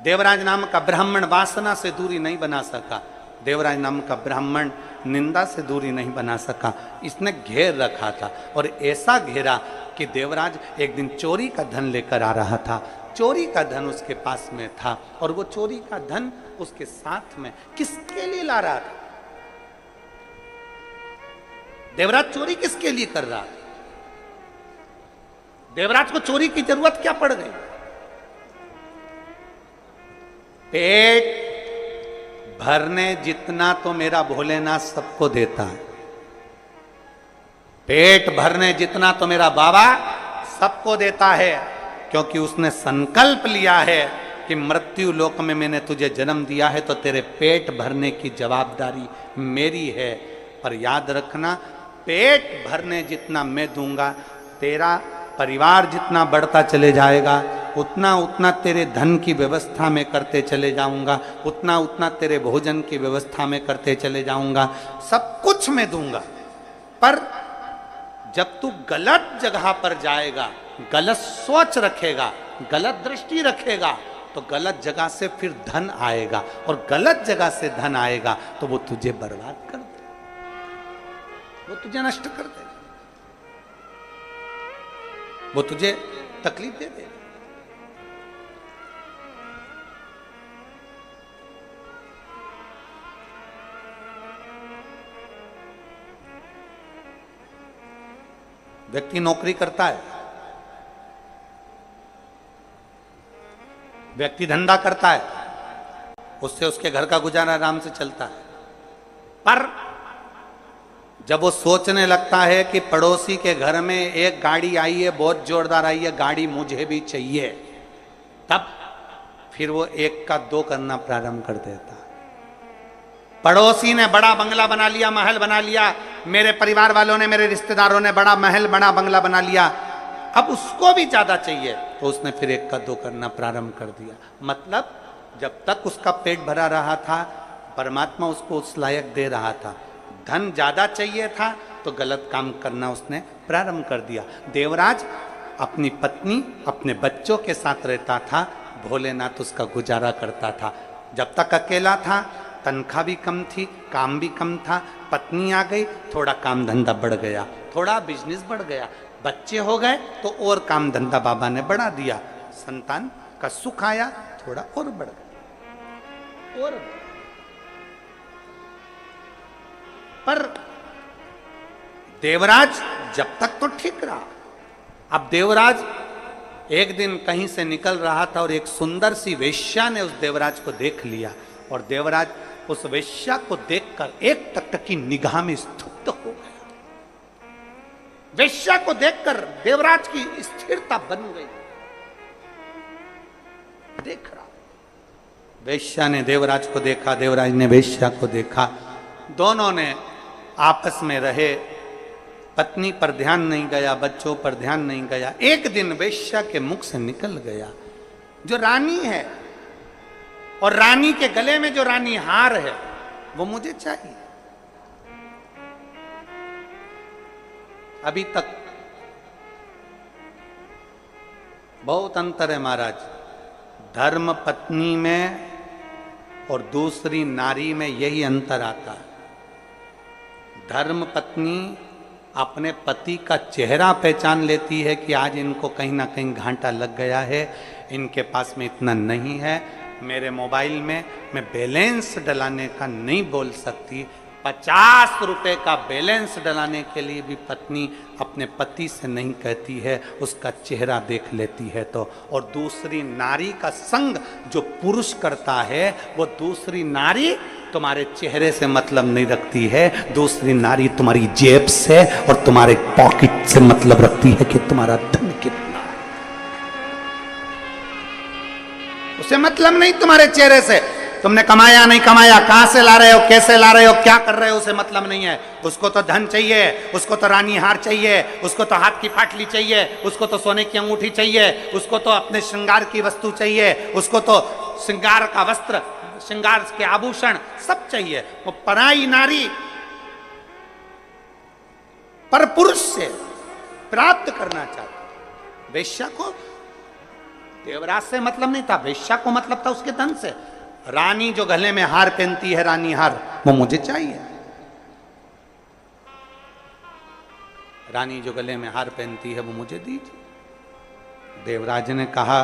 देवराज नाम का ब्राह्मण वासना से दूरी नहीं बना सका, देवराज नाम का ब्राह्मण निंदा से दूरी नहीं बना सका। इसने घेर रखा था और ऐसा घेरा कि देवराज एक दिन चोरी का धन लेकर आ रहा था। चोरी का धन उसके पास में था और वो चोरी का धन उसके साथ में किसके लिए ला रहा था? देवराज चोरी किसके लिए कर रहा था? देवराज को चोरी की जरूरत क्या पड़ गई? पेट भरने जितना तो मेरा भोलेनाथ सबको देता है, पेट भरने जितना तो मेरा बाबा सबको देता है, क्योंकि उसने संकल्प लिया है कि मृत्यु लोक में मैंने तुझे जन्म दिया है तो तेरे पेट भरने की जवाबदारी मेरी है। पर याद रखना, पेट भरने जितना मैं दूंगा, तेरा परिवार जितना बढ़ता चले जाएगा, उतना उतना तेरे धन की व्यवस्था में करते चले जाऊंगा, उतना उतना तेरे भोजन की व्यवस्था में करते चले जाऊंगा, सब कुछ मैं दूंगा। पर जब तू गलत जगह पर जाएगा, गलत सोच रखेगा, गलत दृष्टि रखेगा, तो गलत जगह से फिर धन आएगा और गलत जगह से धन आएगा तो वो तुझे बर्बाद कर दे, वो तुझे नष्ट कर दे, वो तुझे तकलीफ दे दे। व्यक्ति नौकरी करता है, व्यक्ति धंधा करता है, उससे उसके घर का गुजारा आराम से चलता है। पर जब वो सोचने लगता है कि पड़ोसी के घर में एक गाड़ी आई है, बहुत जोरदार आई है, गाड़ी मुझे भी चाहिए, तब फिर वो एक का दो करना प्रारंभ कर देता है। पड़ोसी ने बड़ा बंगला बना लिया, महल बना लिया, मेरे परिवार वालों ने, मेरे रिश्तेदारों ने बड़ा महल, बड़ा बंगला बना लिया, अब उसको भी ज्यादा चाहिए, तो उसने फिर एक का दो करना प्रारंभ कर दिया। मतलब जब तक उसका पेट भरा रहा था, परमात्मा उसको उस लायक दे रहा था। धन ज्यादा चाहिए था तो गलत काम करना उसने प्रारंभ कर दिया। देवराज अपनी पत्नी, अपने बच्चों के साथ रहता था, भोलेनाथ उसका गुजारा करता था। जब तक अकेला था, तनख्वाह भी कम थी, काम भी कम था। पत्नी आ गई, थोड़ा काम धंधा बढ़ गया, थोड़ा बिजनेस बढ़ गया। बच्चे हो गए तो और काम धंधा बाबा ने बढ़ा दिया। संतान का सुख आया, थोड़ा और बढ़ गया और। पर देवराज जब तक तो ठीक रहा। अब देवराज एक दिन कहीं से निकल रहा था और एक सुंदर सी वेश्या ने उस देवराज को देख लिया, और देवराज उस वेश्या को देखकर एक टकटकी निगाह में स्तब्ध हो गया। वेश्या को देखकर देवराज की स्थिरता बन गई। देख रहा, वेश्या ने देवराज को देखा, देवराज ने वेश्या को देखा, दोनों ने आपस में रहे। पत्नी पर ध्यान नहीं गया, बच्चों पर ध्यान नहीं गया। एक दिन वेश्या के मुख से निकल गया, जो रानी है और रानी के गले में जो रानी हार है वो मुझे चाहिए। अभी तक बहुत अंतर है महाराज, धर्म पत्नी में और दूसरी नारी में यही अंतर आता है। धर्म पत्नी अपने पति का चेहरा पहचान लेती है कि आज इनको कहीं ना कहीं घाटा लग गया है, इनके पास में इतना नहीं है, मेरे मोबाइल में मैं बैलेंस डलाने का नहीं बोल सकती। 50 रुपए का बैलेंस डलाने के लिए भी पत्नी अपने पति से नहीं कहती है, उसका चेहरा देख लेती है तो। और दूसरी नारी का संग जो पुरुष करता है, वो दूसरी नारी तुम्हारे चेहरे से मतलब नहीं रखती है, दूसरी नारी तुम्हारी जेब से और तुम्हारे पॉकेट से मतलब रखती है कि तुम्हारा धन कितना है। उसे मतलब नहीं तुम्हारे चेहरे से, तुमने कमाया नहीं कमाया, कहां से ला रहे हो, कैसे ला रहे हो, क्या कर रहे हो, उसे मतलब नहीं है। उसको तो धन चाहिए, उसको तो रानी हार चाहिए, उसको तो हाथ की पाटली चाहिए, उसको तो सोने की अंगूठी चाहिए, उसको तो अपने श्रृंगार की वस्तु चाहिए, उसको तो श्रृंगार का वस्त्र, श्रृंगार के आभूषण सब चाहिए। वो पराई नारी पर पुरुष से प्राप्त करना चाहती। वेश्या को देवराज से मतलब नहीं था, वेश्या को मतलब था उसके धन से। रानी जो गले में हार पहनती है, रानी हार, वो मुझे चाहिए। रानी जो गले में हार पहनती है वो मुझे दीजिए। देवराज ने कहा,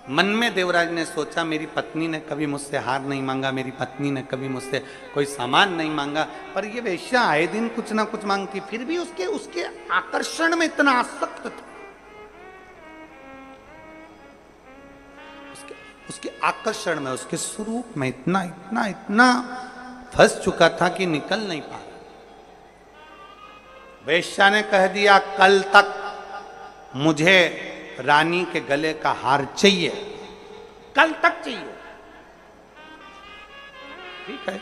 मन में देवराज ने सोचा, मेरी पत्नी ने कभी मुझसे हार नहीं मांगा, मेरी पत्नी ने कभी मुझसे कोई सामान नहीं मांगा, पर ये वेश्या आए दिन कुछ ना कुछ मांगती, फिर भी उसके आकर्षण में इतना आसक्त था, उसके आकर्षण में, उसके स्वरूप में इतना इतना इतना फंस चुका था कि निकल नहीं पा रहा। वेश्या ने कह दिया, कल तक मुझे रानी के गले का हार चाहिए, कल तक चाहिए। ठीक है,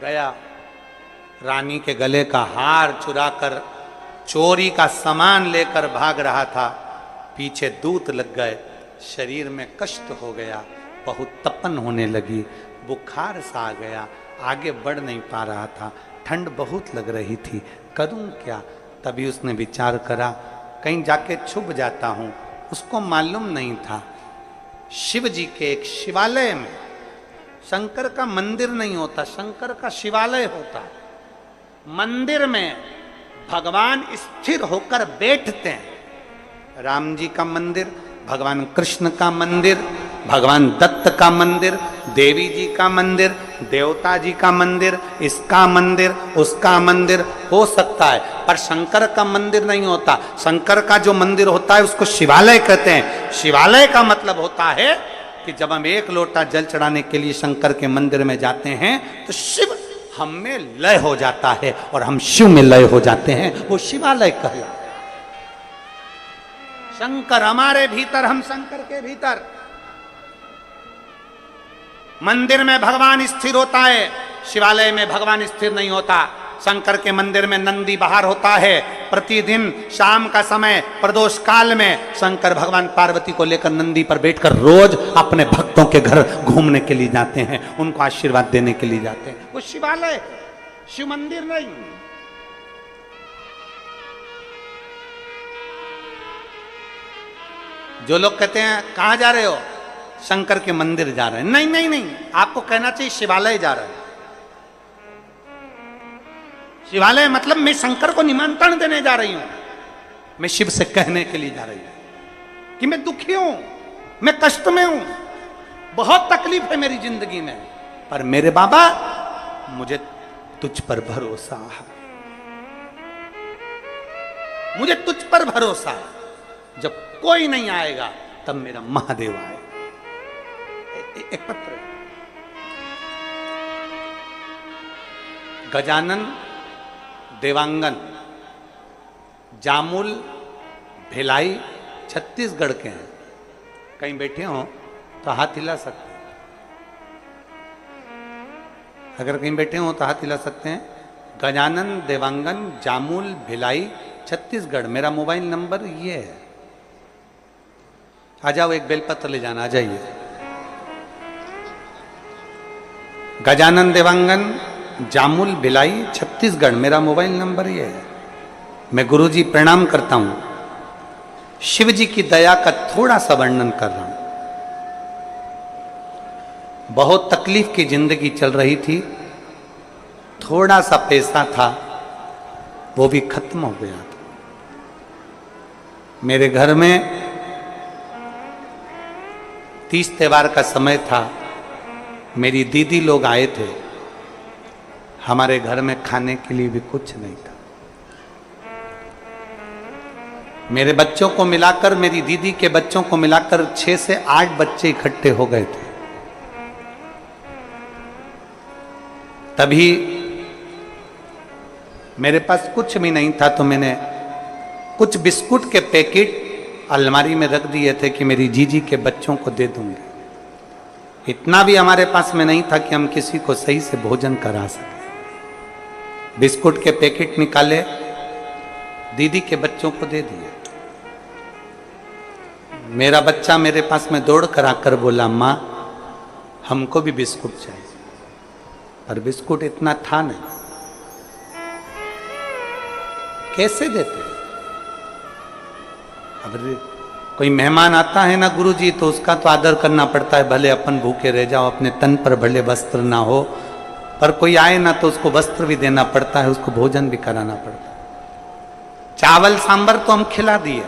गया, रानी के गले का हार चुराकर चोरी का सामान लेकर भाग रहा था। पीछे दूत लग गए, शरीर में कष्ट हो गया, बहुत तपन होने लगी, बुखार सा आ गया, आगे बढ़ नहीं पा रहा था, ठंड बहुत लग रही थी, करूं क्या। तभी उसने विचार करा, कहीं जाके छुप जाता हूं। उसको मालूम नहीं था, शिव जी के एक शिवालय में, शंकर का मंदिर नहीं होता, शंकर का शिवालय होता है। मंदिर में भगवान स्थिर होकर बैठते हैं। राम जी का मंदिर, भगवान कृष्ण का मंदिर, भगवान दत्त का मंदिर, देवी जी का मंदिर, देवता जी का मंदिर, इसका मंदिर, उसका मंदिर हो सकता है, पर शंकर का मंदिर नहीं होता। शंकर का जो मंदिर होता है उसको शिवालय कहते हैं। शिवालय का मतलब होता है कि जब हम एक लोटा जल चढ़ाने के लिए शंकर के मंदिर में जाते हैं तो शिव हम में लय हो जाता है और हम शिव में लय हो जाते हैं, वो शिवालय कहलाता है। शंकर हमारे भीतर, हम शंकर के भीतर। मंदिर में भगवान स्थिर होता है, शिवालय में भगवान स्थिर नहीं होता। शंकर के मंदिर में नंदी बाहर होता है। प्रतिदिन शाम का समय प्रदोष काल में शंकर भगवान पार्वती को लेकर नंदी पर बैठकर रोज अपने भक्तों के घर घूमने के लिए जाते हैं, उनको आशीर्वाद देने के लिए जाते हैं। वो शिवालय है, शिव मंदिर नहीं। जो लोग कहते हैं कहां जा रहे हो, शंकर के मंदिर जा रहे हैं, नहीं नहीं नहीं, आपको कहना चाहिए शिवालय जा रहे हैं। शिवालय मतलब मैं शंकर को निमंत्रण देने जा रही हूं, मैं शिव से कहने के लिए जा रही हूं कि मैं दुखी हूं, मैं कष्ट में हूं, बहुत तकलीफ है मेरी जिंदगी में, पर मेरे बाबा मुझे तुझ पर भरोसा है, मुझे तुझ पर भरोसा है। जब कोई नहीं आएगा तब मेरा महादेव आएगा। एक पत्र गजानन देवांगन जामुल भिलाई छत्तीसगढ़ के हैं। कहीं बैठे हो तो हाथ हिला सकते हैं, अगर कहीं बैठे हो तो हाथ हिला सकते हैं। गजानन देवांगन जामुल भिलाई छत्तीसगढ़, मेरा मोबाइल नंबर ये है। आ जाओ, एक बेलपत्र ले जाना, आ जाइए। गजानन देवांगन जामुल भिलाई छत्तीसगढ़, मेरा मोबाइल नंबर ये है। मैं गुरुजी प्रणाम करता हूं। शिव जी की दया का थोड़ा सा वर्णन कर रहा हूं। बहुत तकलीफ की जिंदगी चल रही थी, थोड़ा सा पैसा था वो भी खत्म हो गया था। मेरे घर में 30 त्योहार का समय था, मेरी दीदी लोग आए थे, हमारे घर में खाने के लिए भी कुछ नहीं था। मेरे बच्चों को मिलाकर, मेरी दीदी के बच्चों को मिलाकर 6 से 8 बच्चे इकट्ठे हो गए थे। तभी मेरे पास कुछ भी नहीं था, तो मैंने कुछ बिस्कुट के पैकेट अलमारी में रख दिए थे कि मेरी जीजी के बच्चों को दे दूंगी। इतना भी हमारे पास में नहीं था कि हम किसी को सही से भोजन करा सके। बिस्कुट के पैकेट निकाले, दीदी के बच्चों को दे दिए। मेरा बच्चा मेरे पास में दौड़ कर आकर बोला, माँ हमको भी बिस्कुट चाहिए, पर बिस्कुट इतना था नहीं, कैसे देते। अब कोई मेहमान आता है ना गुरुजी, तो उसका तो आदर करना पड़ता है, भले अपन भूखे रह जाओ, अपने तन पर भले वस्त्र ना हो, पर कोई आए ना तो उसको वस्त्र भी देना पड़ता है, उसको भोजन भी कराना पड़ता है। चावल सांभर तो हम खिला दिए,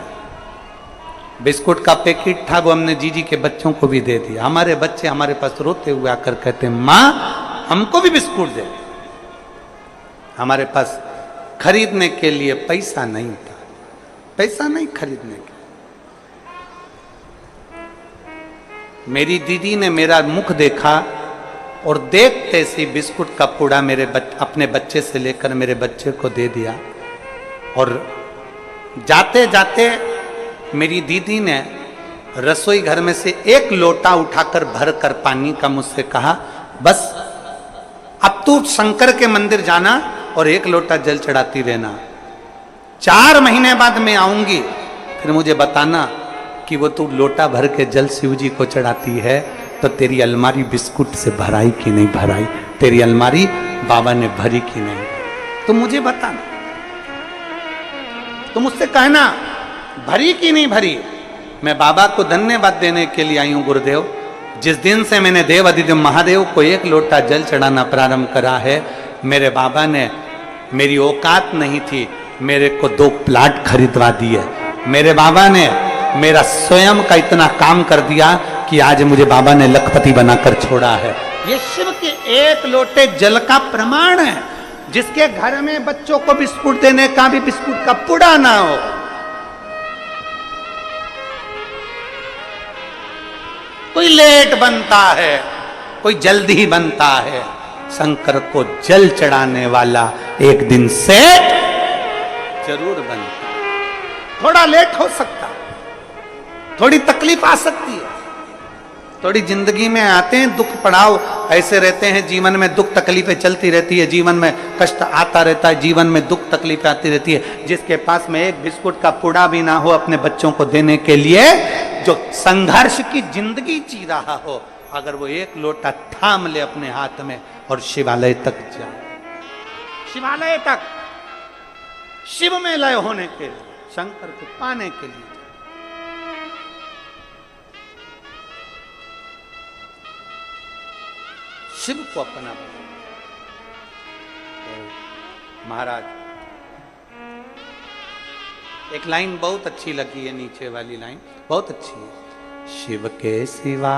बिस्कुट का पैकेट था वो हमने जीजी के बच्चों को भी दे दिया। हमारे बच्चे हमारे पास रोते हुए आकर कहते, माँ हमको भी बिस्कुट दे। हमारे पास खरीदने के लिए पैसा नहीं था, पैसा नहीं खरीदने के। मेरी दीदी ने मेरा मुख देखा और देखते से बिस्कुट का पूड़ा अपने बच्चे से लेकर मेरे बच्चे को दे दिया। और जाते जाते मेरी दीदी ने रसोई घर में से एक लोटा उठाकर भरकर पानी का मुझसे कहा, बस अब तू शंकर के मंदिर जाना और एक लोटा जल चढ़ाती रहना। 4 महीने बाद मैं आऊंगी, फिर मुझे बताना कि वो तू लोटा भर के जल शिव जी को चढ़ाती है तो तेरी अलमारी बिस्कुट से भराई कि नहीं भराई, तेरी अलमारी बाबा ने भरी कि नहीं। तो मुझे बताना, तो मुझसे कहना भरी कि नहीं भरी। मैं बाबा को धन्यवाद देने के लिए आई हूं गुरुदेव। जिस दिन से मैंने देव अधिदेव महादेव को एक लोटा जल चढ़ाना प्रारंभ करा है, मेरे बाबा ने, मेरी औकात नहीं थी, मेरे को 2 प्लाट खरीदवा दिए। मेरे बाबा ने मेरा स्वयं का इतना काम कर दिया कि आज मुझे बाबा ने लखपति बनाकर छोड़ा है। ये शिव के एक लोटे जल का प्रमाण है। जिसके घर में बच्चों को बिस्कुट देने का भी बिस्कुट का पुड़ा ना हो, कोई लेट बनता है, कोई जल्दी बनता है। शंकर को जल चढ़ाने वाला एक दिन सेठ जरूर बनता। थोड़ा लेट हो सकता, थोड़ी तकलीफ आ सकती है, थोड़ी जिंदगी में आते हैं दुख पड़ाव ऐसे रहते हैं, जीवन में दुख तकलीफें चलती रहती है, जीवन में कष्ट आता रहता है, जीवन में दुख तकलीफें आती रहती है। जिसके पास में एक बिस्कुट का पुड़ा भी ना हो अपने बच्चों को देने के लिए, जो संघर्ष की जिंदगी जी रहा हो, अगर वो एक लोटा थाम ले अपने हाथ में और शिवालय तक जाए, शिवालय तक शिव में लय होने के लिए, शंकर को पाने के लिए, शिव को अपना बना। तो महाराज एक लाइन बहुत अच्छी लगी है, नीचे वाली लाइन बहुत अच्छी है। शिव के सिवा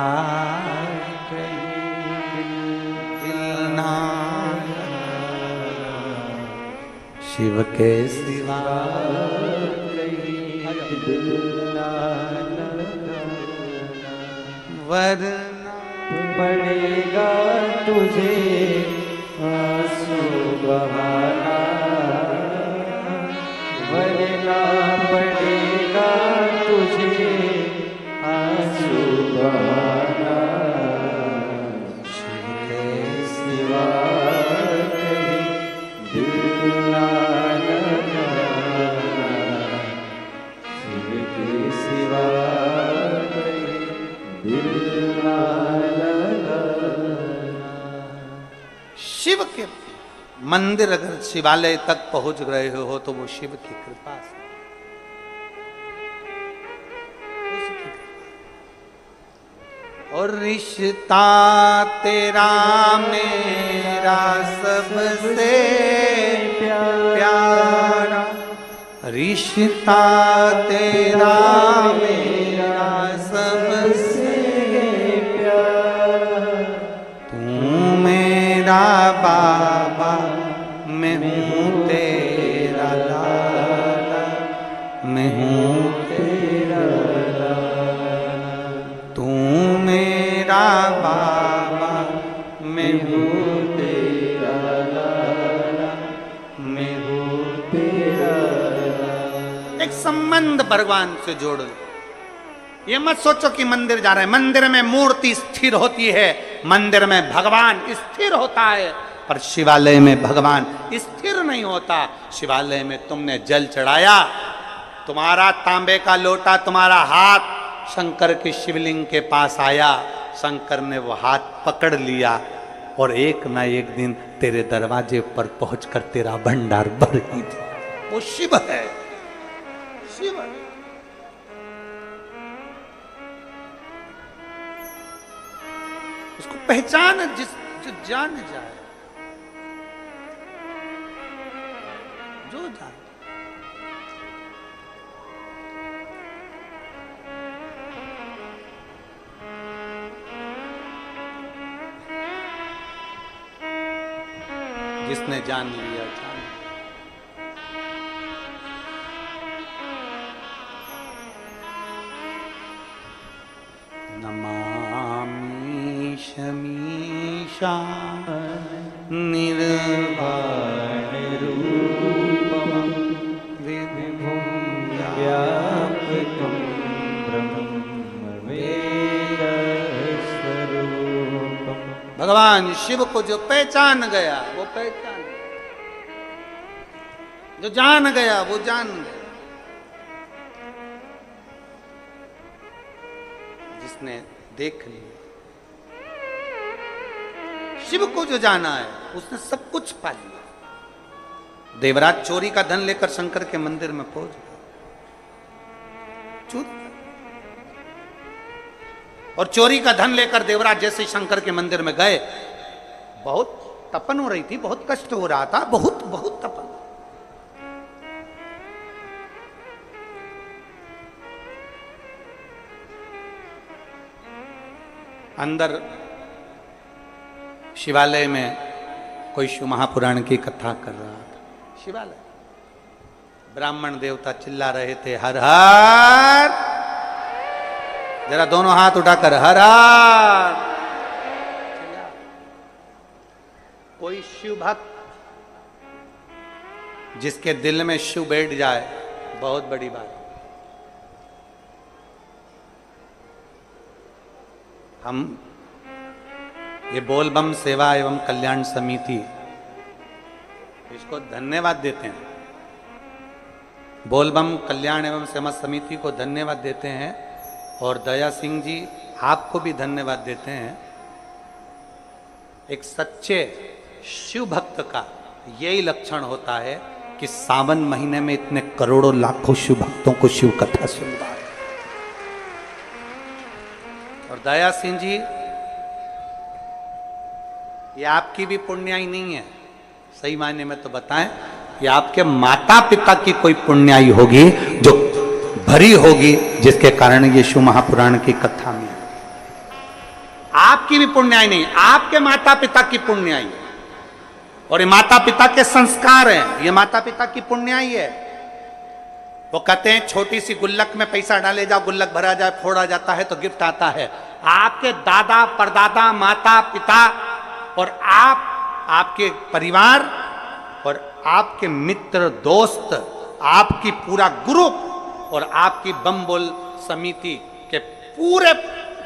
शिव के सिवा वरना पड़ेगा तुझे आंसू बहाना, वरना पड़ेगा तुझे आंसू बहाना। शिव के सिवा कहीं दिल ना लगाना, शिव के सिवा कहीं दिल ना लगाना। शिव के मंदिर अगर शिवालय तक पहुंच रहे हो तो वो शिव की कृपा से, और रिश्ता तेरा मेरा सबसे प्यारा, रिश्ता तेरा मेरा सबसे प्यारा, तू मेरा बाबा मैं हूँ तेरा लाला, मैं हूँ तेरा लाला, तू मेरा बाबा मैं हूँ तेरा लाला, मैं हूँ तेरा लाला। एक संबंध भगवान से जोड़ लो। ये मत सोचो कि मंदिर जा रहे हैं, मंदिर में मूर्ति स्थिर होती है, मंदिर में भगवान स्थिर होता है, पर शिवालय में भगवान स्थिर नहीं होता। शिवालय में तुमने जल चढ़ाया, तुम्हारा तांबे का लोटा, तुम्हारा हाथ शंकर के शिवलिंग के पास आया, शंकर ने वो हाथ पकड़ लिया और एक ना एक दिन तेरे दरवाजे पर पहुंचकर तेरा भंडार भर ही दिया। वो शिव है, शिव है। उसको पहचान जो जान जाए, जो जाने। जिसने जान लिया जान। नमामि शमीशा निर्वाण रूपम विभुं व्यापकं ब्रह्म वेदस्वरूपम। भगवान शिव को जो पहचान गया वो पहचान, जो जान गया वो जान गया। जिसने देख लिया, शिव को जो जाना है उसने सब कुछ पा लिया। देवराज चोरी का धन लेकर शंकर के मंदिर में पहुंच गया, और चोरी का धन लेकर देवराज जैसे शंकर के मंदिर में गए, बहुत तपन हो रही थी, बहुत कष्ट हो रहा था, बहुत बहुत तपन। अंदर शिवालय में कोई शिव महापुराण की कथा कर रहा था। शिवालय, ब्राह्मण देवता चिल्ला रहे थे हर हर जरा दोनों हाथ उठाकर हर हर। कोई शिव भक्त जिसके दिल में शिव बैठ जाए, बहुत बड़ी बात है। हम ये बोलबम सेवा एवं कल्याण समिति, इसको धन्यवाद देते हैं। बोलबम कल्याण एवं सेवा समिति को धन्यवाद देते हैं और दया सिंह जी आपको भी धन्यवाद देते हैं। एक सच्चे शिव भक्त का यही लक्षण होता है कि सावन महीने में इतने करोड़ों लाखों शिव भक्तों को शिव कथा सुनता है। और दया सिंह जी, ये आपकी भी पुण्याई नहीं है, सही मायने में तो बताएं, ये आपके माता पिता की कोई पुण्याई होगी जो भरी होगी, जिसके कारण ये शिव महापुराण की कथा में है। आपकी भी पुण्याई नहीं, आपके माता पिता की पुण्याई है। और ये माता पिता के संस्कार हैं, ये माता पिता की पुण्याई है। वो कहते हैं छोटी सी गुल्लक में पैसा डाले जाओ, गुल्लक भरा जाए, फोड़ा जाता है तो गिफ्ट आता है। आपके दादा परदादा माता पिता और आप, आपके परिवार और आपके मित्र दोस्त, आपकी पूरा ग्रुप और आपकी बम बोल समिति के पूरे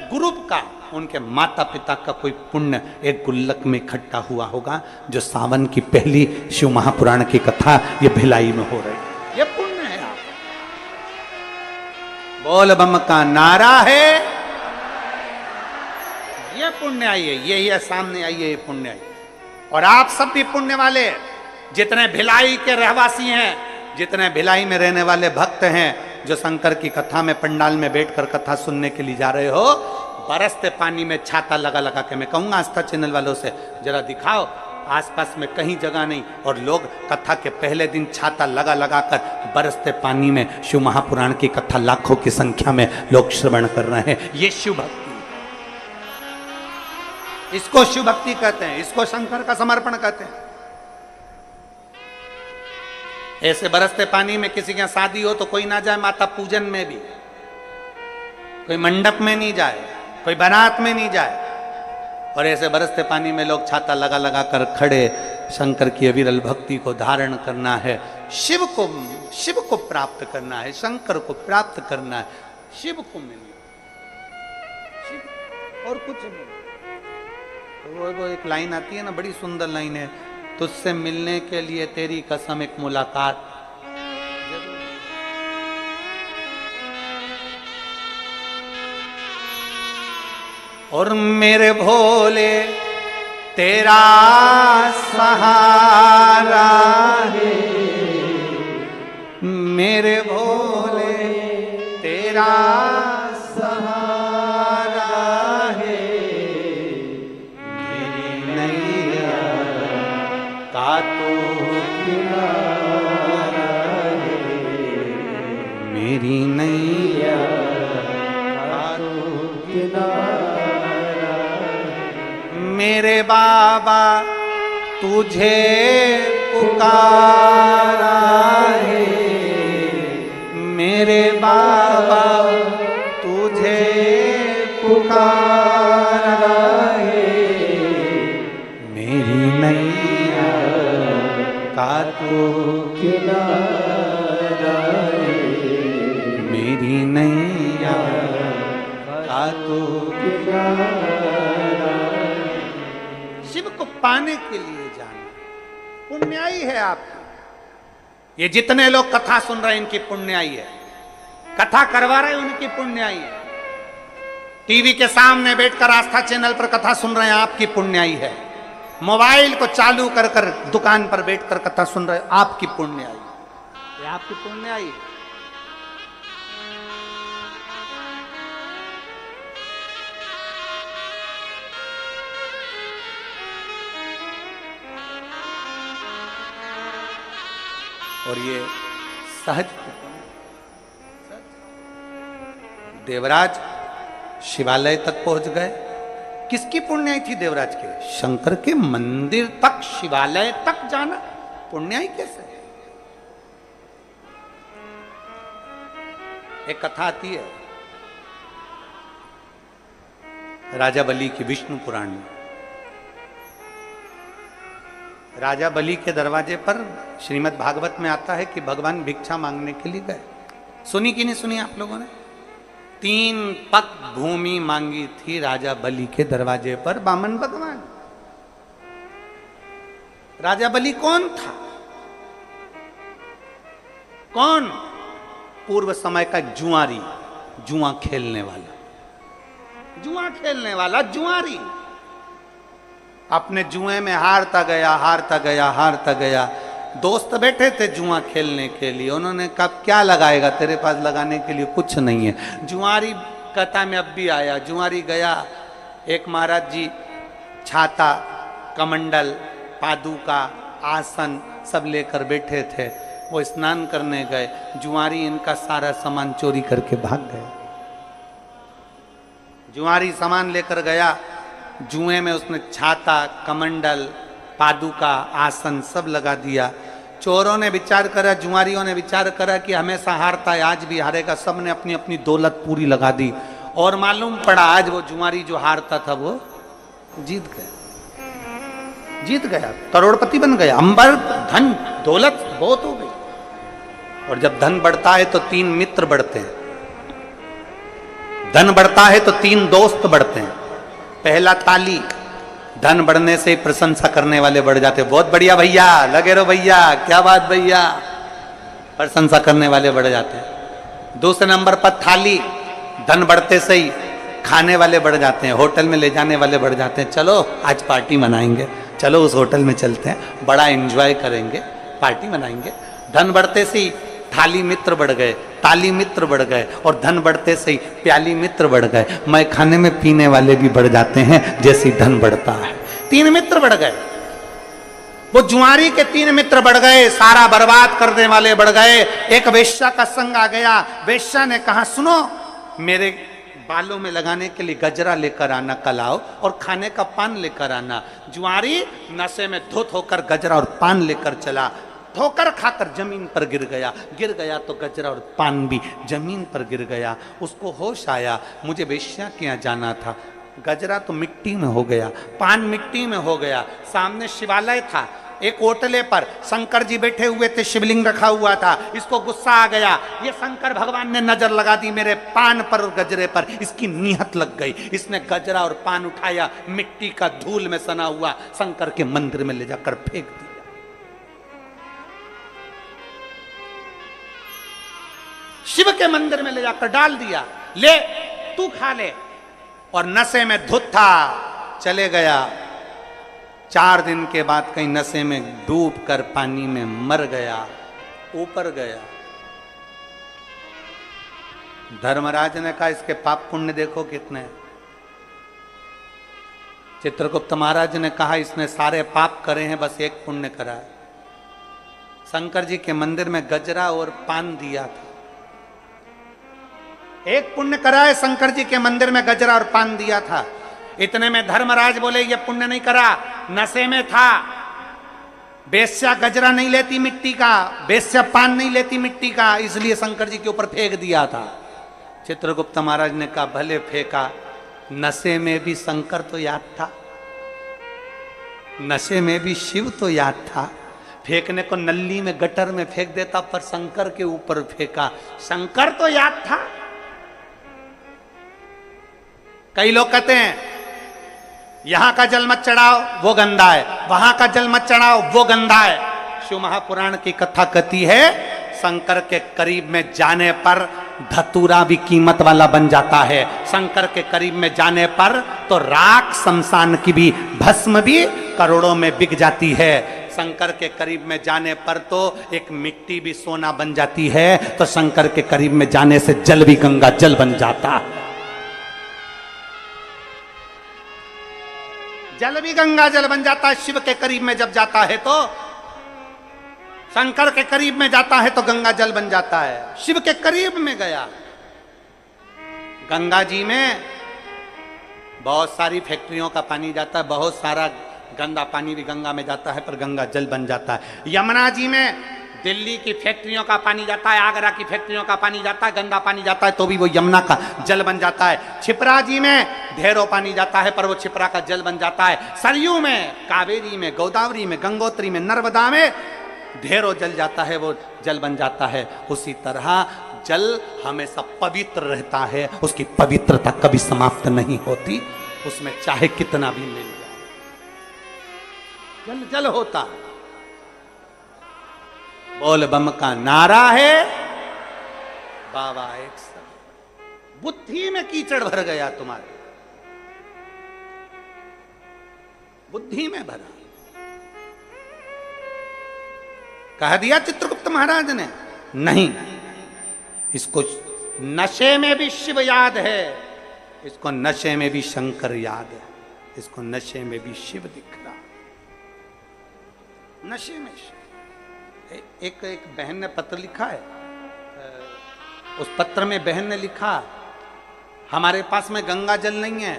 ग्रुप का, उनके माता पिता का कोई पुण्य एक गुल्लक में इकट्ठा हुआ होगा, जो सावन की पहली शिव महापुराण की कथा ये भिलाई में हो रही है। ये पुण्य है। आप बोल बम का नारा है, ये पुण्य आई है, यही है, सामने आई है, ये पुण्य आई। और आप सब भी पुण्य वाले, जितने भिलाई के रहवासी हैं, जितने भिलाई में रहने वाले भक्त हैं, जो शंकर की कथा में पंडाल में बैठकर कथा सुनने के लिए जा रहे हो, बरसते पानी में छाता लगा लगा के, मैं कहूंगा आस्था चैनल वालों से जरा दिखाओ, आसपास में कहीं जगह नहीं, और लोग कथा के पहले दिन छाता लगा लगा कर बरसते पानी में शिव महापुराण की कथा लाखों की संख्या में लोग श्रवण कर रहे हैं। ये शिव भक्ति, इसको शिव भक्ति कहते हैं, इसको शंकर का समर्पण कहते हैं। ऐसे बरसते पानी में किसी के यहाँ शादी हो तो कोई ना जाए माता पूजन में भी, कोई मंडप में नहीं जाए, कोई बारात में नहीं जाए, और ऐसे बरसते पानी में लोग छाता लगा लगा कर खड़े शंकर की अविरल भक्ति को धारण करना है, शिव को प्राप्त करना है, शंकर को प्राप्त करना है, शिव को मिलना, शिव और कुछ नहीं। वो एक लाइन आती है ना, बड़ी सुंदर लाइन है, तुझसे मिलने के लिए तेरी कसम एक मुलाकात। और मेरे भोले तेरा सहारा है, मेरे भोले तेरा सहारा है, मेरी नैया का तो किनारा है, मेरी नैया का तो किनारा। मेरे बाबा तुझे पुकारा है, मेरे बाबा तुझे पुकारा है, मेरी नैया का तो किनारा है, मेरी नैया का तो किनारा। शिव को पाने के लिए जाना पुण्याई है आपकी। ये जितने लोग कथा सुन रहे हैं इनकी पुण्याई है, कथा करवा रहे हैं उनकी पुण्याई है, टीवी के सामने बैठकर आस्था चैनल पर कथा सुन रहे हैं आपकी पुण्याई है, मोबाइल को चालू कर कर दुकान पर बैठकर कथा सुन रहे हैं आपकी पुण्याई, ये आपकी पुण्याई है। और ये सहज देवराज शिवालय तक पहुंच गए। किसकी पुण्याई थी देवराज के? शंकर के मंदिर तक, शिवालय तक जाना पुण्याई कैसे? एक कथा आती है, राजा बलि की विष्णु पुराण में। राजा बलि के दरवाजे पर श्रीमद् भागवत में आता है कि भगवान भिक्षा मांगने के लिए गए। सुनी कि नहीं सुनी आप लोगों ने? 3 पग भूमि मांगी थी राजा बलि के दरवाजे पर बामन भगवान। राजा बलि कौन था? कौन? पूर्व समय का जुआरी, जुआ खेलने वाला, जुआ खेलने वाला जुआरी। अपने जुए में हारता गया, हारता गया, हारता गया। दोस्त बैठे थे जुआ खेलने के लिए, उन्होंने कहा क्या लगाएगा, तेरे पास लगाने के लिए कुछ नहीं है। जुआरी कथा में अब भी आया। जुआरी गया, एक महाराज जी छाता, कमंडल, पादुका, आसन सब लेकर बैठे थे। वो स्नान करने गए, जुआरी इनका सारा सामान चोरी करके भाग गए। जुआरी सामान लेकर गया, जुए में उसने छाता, कमंडल, पादुका, आसन सब लगा दिया। चोरों ने विचार करा, जुआरियों ने विचार करा कि हमेशा हारता है, आज भी हारेगा। सब ने अपनी अपनी दौलत पूरी लगा दी और मालूम पड़ा आज वो जुआरी जो हारता था वो जीत गया, जीत गया, करोड़पति बन गया। अंबर धन दौलत बहुत हो गई। और जब धन बढ़ता है तो 3 मित्र बढ़ते हैं, धन बढ़ता है तो 3 दोस्त बढ़ते हैं। पहला ताली, धन बढ़ने से प्रशंसा करने वाले बढ़ जाते, बहुत बढ़िया भैया, लगे रहो भैया, क्या बात भैया, प्रशंसा करने वाले बढ़ जाते हैं। दूसरे नंबर पर थाली, धन बढ़ते से ही खाने वाले बढ़ जाते हैं, होटल में ले जाने वाले बढ़ जाते हैं। चलो आज पार्टी मनाएंगे, चलो उस होटल में चलते हैं, बड़ा एंजॉय करेंगे, पार्टी मनाएंगे। धन बढ़ते से ही थाली मित्र बढ़ गए, ताली मित्र बढ़ गए, और धन बढ़ते से ही प्याली मित्र बढ़ गए। मैं खाने में पीने वाले भी बढ़ जाते हैं जैसे धन बढ़ता है। 3 मित्र बढ़ गए। वो जुआरी के 3 मित्र बढ़ गए, सारा बर्बाद करने वाले बढ़ गए। एक वेश्या का संग आ गया। वेश्या ने कहा सुनो, मेरे बालों में लगाने के लिए गजरा लेकर आना कल आओ, और खाने का पान लेकर आना। जुआरी नशे में धुत होकर गजरा और पान लेकर चला, ठोकर खाकर जमीन पर गिर गया तो गजरा और पान भी जमीन पर गिर गया। उसको होश आया, मुझे वेश्या के यहाँ जाना था। गजरा तो मिट्टी में हो गया, पान मिट्टी में हो गया। सामने शिवालय था, एक ओटले पर शंकर जी बैठे हुए थे, शिवलिंग रखा हुआ था। इसको गुस्सा आ गया, ये शंकर भगवान ने नजर लगा दी मेरे पान पर और गजरे पर, इसकी नीहत लग गई। इसने गजरा और पान उठाया, मिट्टी का धूल में सना हुआ शंकर के मंदिर में ले जाकर फेंक दिया। शिव के मंदिर में ले जाकर डाल दिया, ले तू खा ले। और नशे में धुत था, चले गया। 4 दिन के बाद कहीं नशे में डूब कर पानी में मर गया, ऊपर गया। धर्मराज ने कहा इसके पाप पुण्य देखो कितने। चित्रगुप्त महाराज ने कहा इसने सारे पाप करे हैं, बस एक पुण्य करा है, शंकर जी के मंदिर में गजरा और पान दिया था। एक पुण्य करा है, शंकर जी के मंदिर में गजरा और पान दिया था। इतने में धर्मराज बोले ये पुण्य नहीं करा, नशे में था। वेश्या गजरा नहीं लेती मिट्टी का, वेश्या पान नहीं लेती मिट्टी का, इसलिए शंकर जी के ऊपर फेंक दिया था। चित्रगुप्त महाराज ने कहा भले फेंका, नशे में भी शंकर तो याद था, नशे में भी शिव तो याद था। फेंकने को नल्ली में गटर में फेंक देता, पर शंकर के ऊपर फेंका, शंकर तो याद था। कई लोग कहते हैं यहां का जल मत चढ़ाओ वो गंदा है, वहां का जल मत चढ़ाओ वो गंदा है। शिव महापुराण की कथा कहती है शंकर के करीब में जाने पर धतूरा भी कीमत वाला बन जाता है। शंकर के करीब में जाने पर तो राख शमशान की भी, भस्म भी करोड़ों में बिक जाती है। शंकर के करीब में जाने पर तो एक मिट्टी भी सोना बन जाती है, तो शंकर के करीब में जाने से जल भी गंगा जल बन जाता है। जल भी गंगा जल बन जाता है। शिव के करीब में जब जाता है तो, शंकर के करीब में जाता है तो गंगा जल बन जाता है। शिव के करीब में गया। गंगा जी में बहुत सारी फैक्ट्रियों का पानी जाता है, बहुत सारा गंदा पानी भी गंगा में जाता है, पर गंगा जल बन जाता है। यमुना जी में दिल्ली की फैक्ट्रियों का पानी जाता है, आगरा की फैक्ट्रियों का पानी जाता है, गंदा पानी जाता है, तो भी वो यमुना का जल बन जाता है। छिपरा जी में ढेरों पानी जाता है पर वो छिपरा का जल बन जाता है। सरयू में, कावेरी में, गोदावरी में, गंगोत्री में, नर्मदा में ढेरों जल जाता है, वो जल बन जाता है। उसी तरह जल हमेशा पवित्र रहता है, उसकी पवित्रता कभी समाप्त नहीं होती, उसमें चाहे कितना भी मिल जाए, जल जल होता है। बोल बम का नारा है, बाबा एक सब। बुद्धि में कीचड़ भर गया तुम्हारे, बुद्धि में भरा। कह दिया चित्रगुप्त महाराज ने, नहीं, इसको नशे में भी शिव याद है, इसको नशे में भी शंकर याद है, इसको नशे में भी शिव दिख रहा, नशे में शिव। एक बहन ने पत्र लिखा है, उस पत्र में बहन ने लिखा, हमारे पास में गंगा जल नहीं है,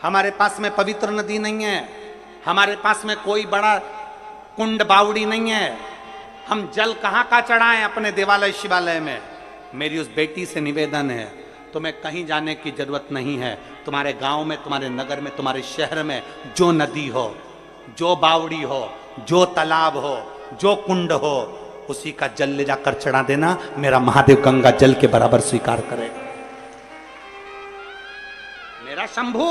हमारे पास में पवित्र नदी नहीं है, हमारे पास में कोई बड़ा कुंड बावड़ी नहीं है, हम जल कहाँ का चढ़ाएं अपने देवालय शिवालय में। मेरी उस बेटी से निवेदन है, तुम्हें कहीं जाने की जरूरत नहीं है, तुम्हारे गांव में, तुम्हारे नगर में, तुम्हारे शहर में जो नदी हो, जो बावड़ी हो, जो तालाब हो, जो कुंड हो, उसी का जल ले जाकर चढ़ा देना, मेरा महादेव गंगा जल के बराबर स्वीकार करेगा। मेरा शंभू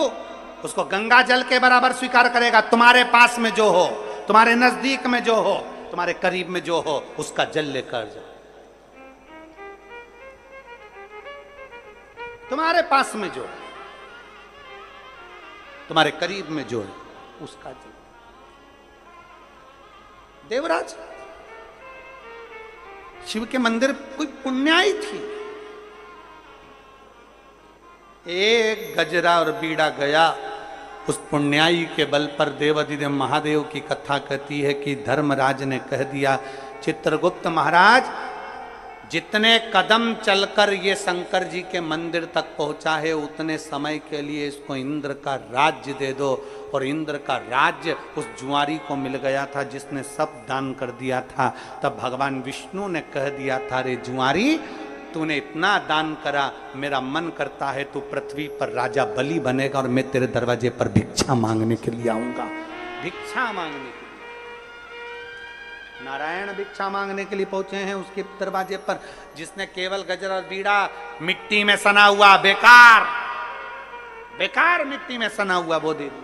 उसको गंगा जल के बराबर स्वीकार करेगा। तुम्हारे पास में जो हो, तुम्हारे नजदीक में जो हो, तुम्हारे करीब में जो हो, उसका जल लेकर जाओ। तुम्हारे पास में जो, तुम्हारे करीब में जो है, उसका जल। देवराज, शिव के मंदिर कोई पुण्याई थी, एक गजरा और बीड़ा गया, उस पुण्याई के बल पर देवाधिदेव महादेव की कथा कहती है कि धर्मराज ने कह दिया, चित्रगुप्त महाराज, जितने कदम चलकर ये शंकर जी के मंदिर तक पहुंचा है, उतने समय के लिए इसको इंद्र का राज्य दे दो। और इंद्र का राज्य उस जुआरी को मिल गया था जिसने सब दान कर दिया था। तब भगवान विष्णु ने कह दिया था, रे जुआरी, तूने इतना दान करा, मेरा मन करता है तू पृथ्वी पर राजा बलि बनेगा और मैं तेरे दरवाजे पर भिक्षा मांगने के लिए आऊंगा। भिक्षा मांगने के लिए नारायण भिक्षा मांगने के लिए पहुंचे हैं उसके दरवाजे पर। जिसने केवल गजर और बीड़ा, मिट्टी में सना हुआ, बेकार बेकार मिट्टी में सना हुआ, वो दे दिया।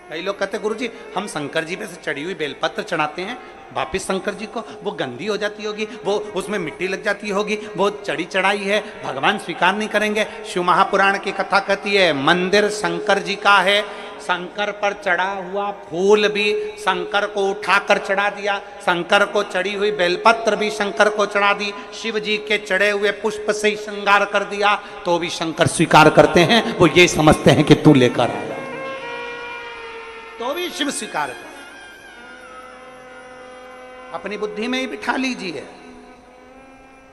कई लोग कहते, गुरुजी हम शंकर जी पे से चढ़ी हुई बेलपत्र चढ़ाते हैं, वापिस शंकर जी को वो गंदी हो जाती होगी, वो उसमें मिट्टी लग जाती होगी, वो चढ़ी चढ़ाई है, भगवान स्वीकार नहीं करेंगे। शिव महापुराण की कथा कहती है, मंदिर शंकर जी का है, शंकर पर चढ़ा हुआ फूल भी शंकर को उठाकर चढ़ा दिया, शंकर को चढ़ी हुई बेलपत्र भी शंकर को चढ़ा दी, शिव जी के चढ़े हुए पुष्प से ही श्रृंगार कर दिया, तो भी शंकर स्वीकार करते हैं। वो ये समझते हैं कि तू लेकर आया, तो भी शिव स्वीकार कर। अपनी बुद्धि में ही बिठा लीजिए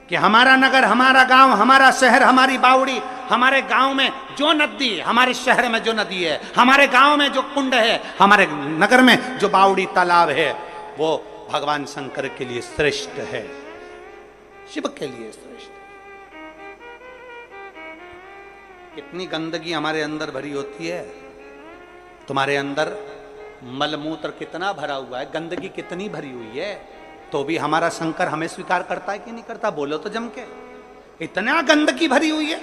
कि हमारा नगर, हमारा गांव, हमारा शहर, हमारी बावड़ी, हमारे गांव में जो नदी, हमारे शहर में जो नदी है, हमारे गांव में जो कुंड है, हमारे नगर में जो बावड़ी तालाब है, वो भगवान शंकर के लिए श्रेष्ठ है, शिव के लिए श्रेष्ठ। कितनी गंदगी हमारे अंदर भरी होती है, तुम्हारे अंदर मलमूत्र कितना भरा हुआ है, गंदगी कितनी भरी हुई है, तो भी हमारा शंकर हमें स्वीकार करता है कि नहीं करता? बोलो तो जम के। इतना गंदगी भरी हुई है,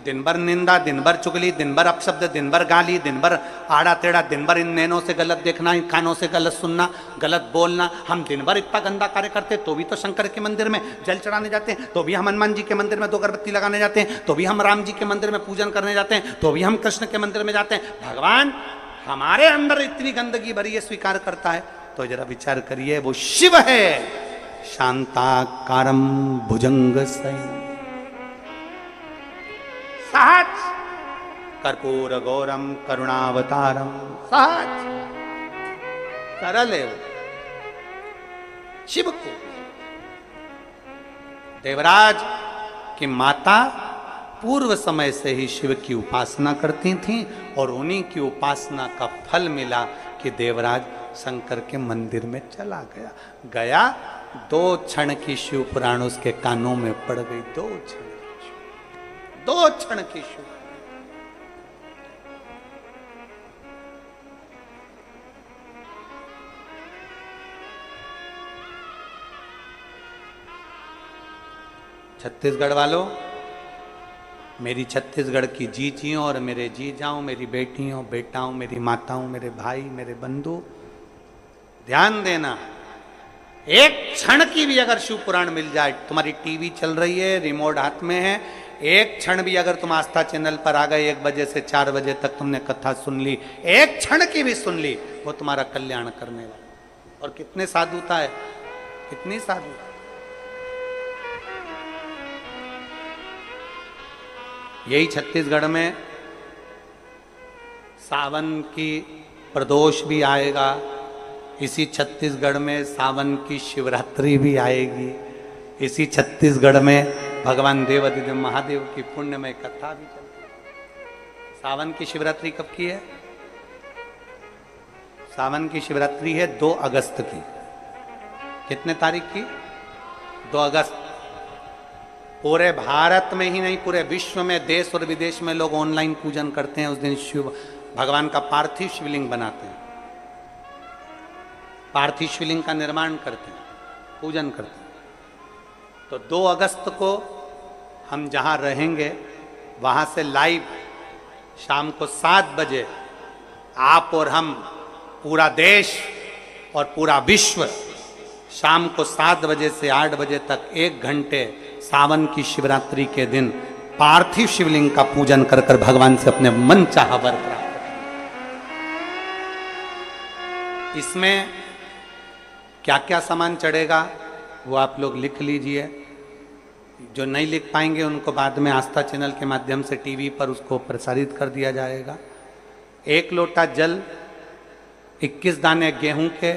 दिन भर निंदा, दिन भर चुगली, दिन भर अपशब्द, दिन भर गाली, दिन भर आड़ा टेढ़ा, दिन भर इन नैनों से गलत देखना, इन कानों से गलत सुनना, गलत बोलना। हम दिन भर इतना गंदा कार्य करते, तो भी तो शंकर के मंदिर में जल चढ़ाने जाते हैं, तो भी हम हनुमान जी के मंदिर में 2 अगरबत्ती लगाने जाते हैं, तो भी हम राम जी के मंदिर में पूजन करने जाते हैं, तो भी हम कृष्ण के मंदिर में जाते हैं। भगवान हमारे अंदर इतनी गंदगी भरी है, स्वीकार करता है? तो जरा विचार करिए, वो शिव है, शांताकारं भुजंग सहज, कर्पूर गौरम करुणावतारम, सहज सरल है शिव को। देवराज की माता पूर्व समय से ही शिव की उपासना करती थीं और उन्हीं की उपासना का फल मिला कि देवराज शंकर के मंदिर में चला गया। 2 क्षण की शिव पुराण उसके कानों में पड़ गई, 2 क्षण की शिव। छत्तीसगढ़ वालों, मेरी छत्तीसगढ़ की जीजियों और मेरे जीजाओं, मेरी बेटियों बेटाओं, मेरी माताओं, मेरे भाई, मेरे बंधु, ध्यान देना, एक क्षण की भी अगर शिव पुराण मिल जाए, तुम्हारी टीवी चल रही है, रिमोट हाथ में है, एक क्षण भी अगर तुम आस्था चैनल पर आ गए 1 बजे से 4 बजे तक तुमने कथा सुन ली, एक क्षण की भी सुन ली, वो तुम्हारा कल्याण करने वाला। और कितने साधुता है, कितनी साधुता। यही छत्तीसगढ़ में सावन की प्रदोष भी आएगा, इसी छत्तीसगढ़ में सावन की शिवरात्रि भी आएगी, इसी छत्तीसगढ़ में भगवान देवाधिदेव महादेव की पुण्यमय कथा भी चलती। सावन की शिवरात्रि कब की है? सावन की शिवरात्रि है 2 अगस्त की। कितने तारीख की? 2 अगस्त। पूरे भारत में ही नहीं, पूरे विश्व में, देश और विदेश में लोग ऑनलाइन पूजन करते हैं। उस दिन शिव भगवान का पार्थिव शिवलिंग बनाते हैं, पार्थिव शिवलिंग का निर्माण करते हैं, पूजन करते हैं। तो 2 अगस्त को हम जहां रहेंगे वहां से लाइव शाम को 7 बजे आप और हम, पूरा देश और पूरा विश्व, शाम को 7 बजे से 8 बजे तक 1 घंटे सावन की शिवरात्रि के दिन पार्थिव शिवलिंग का पूजन कर कर भगवान से अपने मन चाहा वर प्राप्त करें। इसमें क्या क्या सामान चढ़ेगा वो आप लोग लिख लीजिए। जो नहीं लिख पाएंगे उनको बाद में आस्था चैनल के माध्यम से टीवी पर उसको प्रसारित कर दिया जाएगा। 1 लोटा जल, 21 दाने गेहूं के,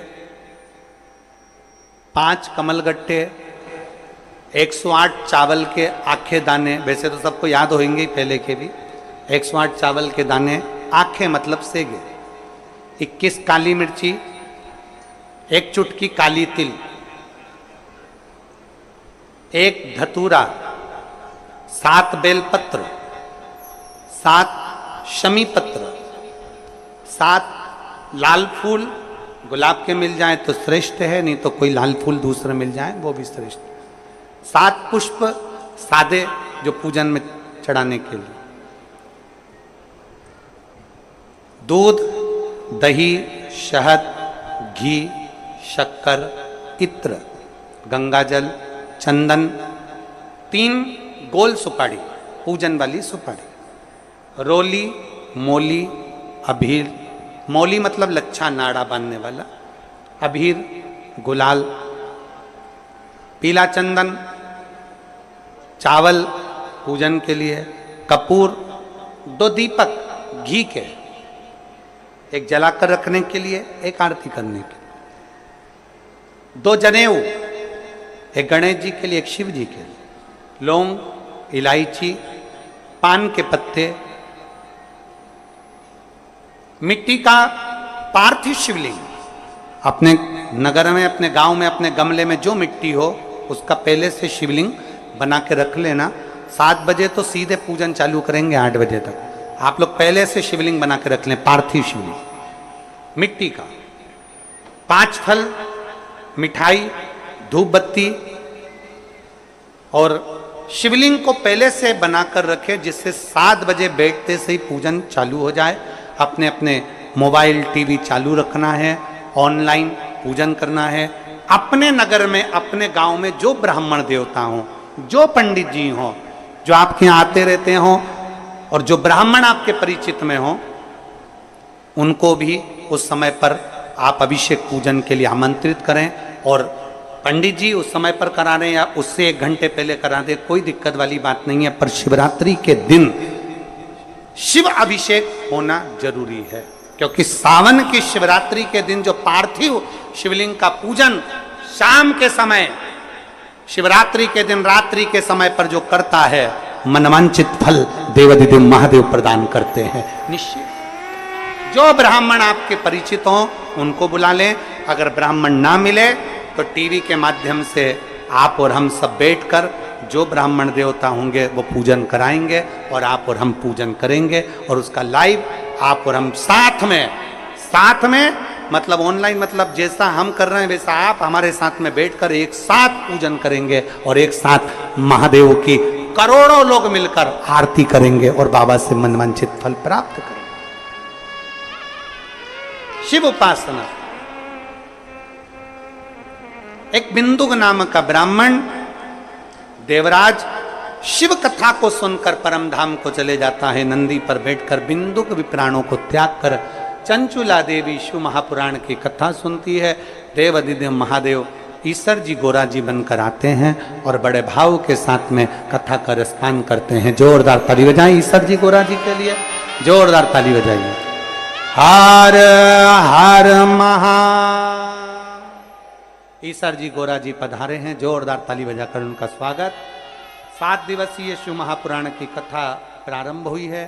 5 कमलगट्टे, 108 चावल के आखे दाने, वैसे तो सबको याद होंगे ही पहले के भी, 108 चावल के दाने, आखे मतलब सेगे, 21 काली मिर्ची, 1 चुटकी काली तिल, 1 धतूरा, 7 बेलपत्र, 7 शमी पत्र, 7 लाल फूल, गुलाब के मिल जाए तो श्रेष्ठ है, नहीं तो कोई लाल फूल दूसरे मिल जाए वो भी श्रेष्ठ है। 7 पुष्प सादे जो पूजन में चढ़ाने के लिए, दूध, दही, शहद, घी, शक्कर, इत्र, गंगाजल, चंदन, 3 गोल सुपारी, पूजन वाली सुपारी, रोली, मोली, अभीर, मौली मतलब लच्छा नाड़ा बांधने वाला, अभीर, गुलाल, पीला चंदन, चावल पूजन के लिए, कपूर, 2 दीपक घी के, 1 जलाकर रखने के लिए, 1 आरती करने के लिए, 2 जनेऊ, 1 गणेश जी के लिए, 1 शिव जी के लिए, लौंग, इलायची, पान के पत्ते, मिट्टी का पार्थिव शिवलिंग। अपने नगर में, अपने गांव में, अपने गमले में जो मिट्टी हो उसका पहले से शिवलिंग बना के रख लेना। 7 बजे तो सीधे पूजन चालू करेंगे, 8 बजे तक आप लोग पहले से शिवलिंग बना के रख लें, पार्थिव शिवलिंग मिट्टी का। 5 फल, मिठाई, धूप बत्ती, और शिवलिंग को पहले से बनाकर रखें जिससे 7 बजे बैठते से ही पूजन चालू हो जाए। अपने अपने मोबाइल टीवी चालू रखना है, ऑनलाइन पूजन करना है। अपने नगर में, अपने गांव में जो ब्राह्मण देवता हों, जो पंडित जी हों, जो आपके यहाँ आते रहते हों, और जो ब्राह्मण आपके परिचित में हों, उनको भी उस समय पर आप अभिषेक पूजन के लिए आमंत्रित करें। और पंडित जी उस समय पर करा रहे हैं या उससे 1 घंटे पहले करा दें, कोई दिक्कत वाली बात नहीं है। पर शिवरात्रि के दिन शिव अभिषेक होना जरूरी है, क्योंकि सावन की शिवरात्रि के दिन जो पार्थिव शिवलिंग का पूजन शाम के समय, शिवरात्रि के दिन रात्रि के समय पर जो करता है, मनवांचित फल देवाधिदेव महादेव प्रदान करते हैं निश्चित। जो ब्राह्मण आपके परिचित हों उनको बुला लें, अगर ब्राह्मण ना मिले तो टीवी के माध्यम से आप और हम सब बैठकर जो ब्राह्मण देवता होंगे वो पूजन कराएंगे, और आप और हम पूजन करेंगे, और उसका लाइव आप और हम साथ में मतलब ऑनलाइन मतलब जैसा हम कर रहे हैं वैसा आप हमारे साथ में बैठकर एक साथ पूजन करेंगे और एक साथ महादेव की करोड़ों लोग मिलकर आरती करेंगे और बाबा से मनवांछित फल प्राप्त करेंगे। शिव उपासना। एक बिंदुक नामक का ब्राह्मण देवराज शिव कथा को सुनकर परम धाम को चले जाता है। नंदी पर बैठकर बिंदुक विप्राणों को त्याग कर चंचुला देवी शिव महापुराण की कथा सुनती है। देवाधिदेव महादेव ईश्वर जी गोरा जी बनकर आते हैं और बड़े भाव के साथ में कथा का रसपान करते हैं। जोरदार ताली बजाएं ईश्वर जी गोरा जी के लिए, जोरदार ताली बजाइए। हर हर महा। ईश्वर जी गोरा जी पधारे हैं, जोरदार ताली बजाकर उनका स्वागत। 7 दिवसीय शिव महापुराण की कथा प्रारंभ हुई है।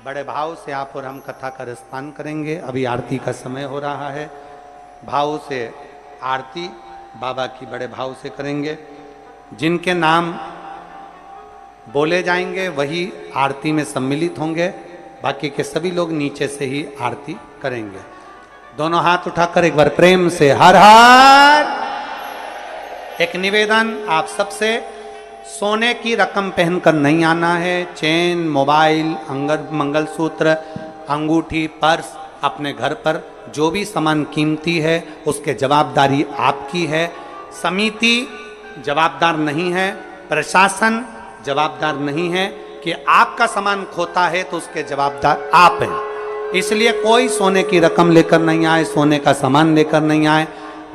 बड़े भाव से आप और हम कथा का रसपान करेंगे। अभी आरती का समय हो रहा है। भाव से आरती बाबा की बड़े भाव से करेंगे। जिनके नाम बोले जाएंगे वही आरती में सम्मिलित होंगे, बाकी के सभी लोग नीचे से ही आरती करेंगे। दोनों हाथ उठाकर एक बार प्रेम से हर हर। एक निवेदन आप सबसे, सोने की रकम पहनकर नहीं आना है। चेन, मोबाइल, मंगलसूत्र, अंगूठी, पर्स अपने घर पर जो भी सामान कीमती है उसके जवाबदारी आपकी है। समिति जवाबदार नहीं है, प्रशासन जवाबदार नहीं है कि आपका सामान खोता है तो उसके जवाबदार आप हैं। इसलिए कोई सोने की रकम लेकर नहीं आए, सोने का सामान लेकर नहीं आए।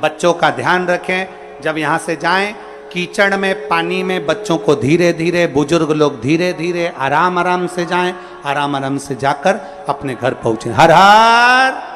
बच्चों का ध्यान रखें, जब यहाँ से जाएं कीचड़ में, पानी में बच्चों को धीरे धीरे, बुजुर्ग लोग धीरे धीरे आराम आराम से जाएं। आराम आराम से जाकर अपने घर पहुंचे। हर हर।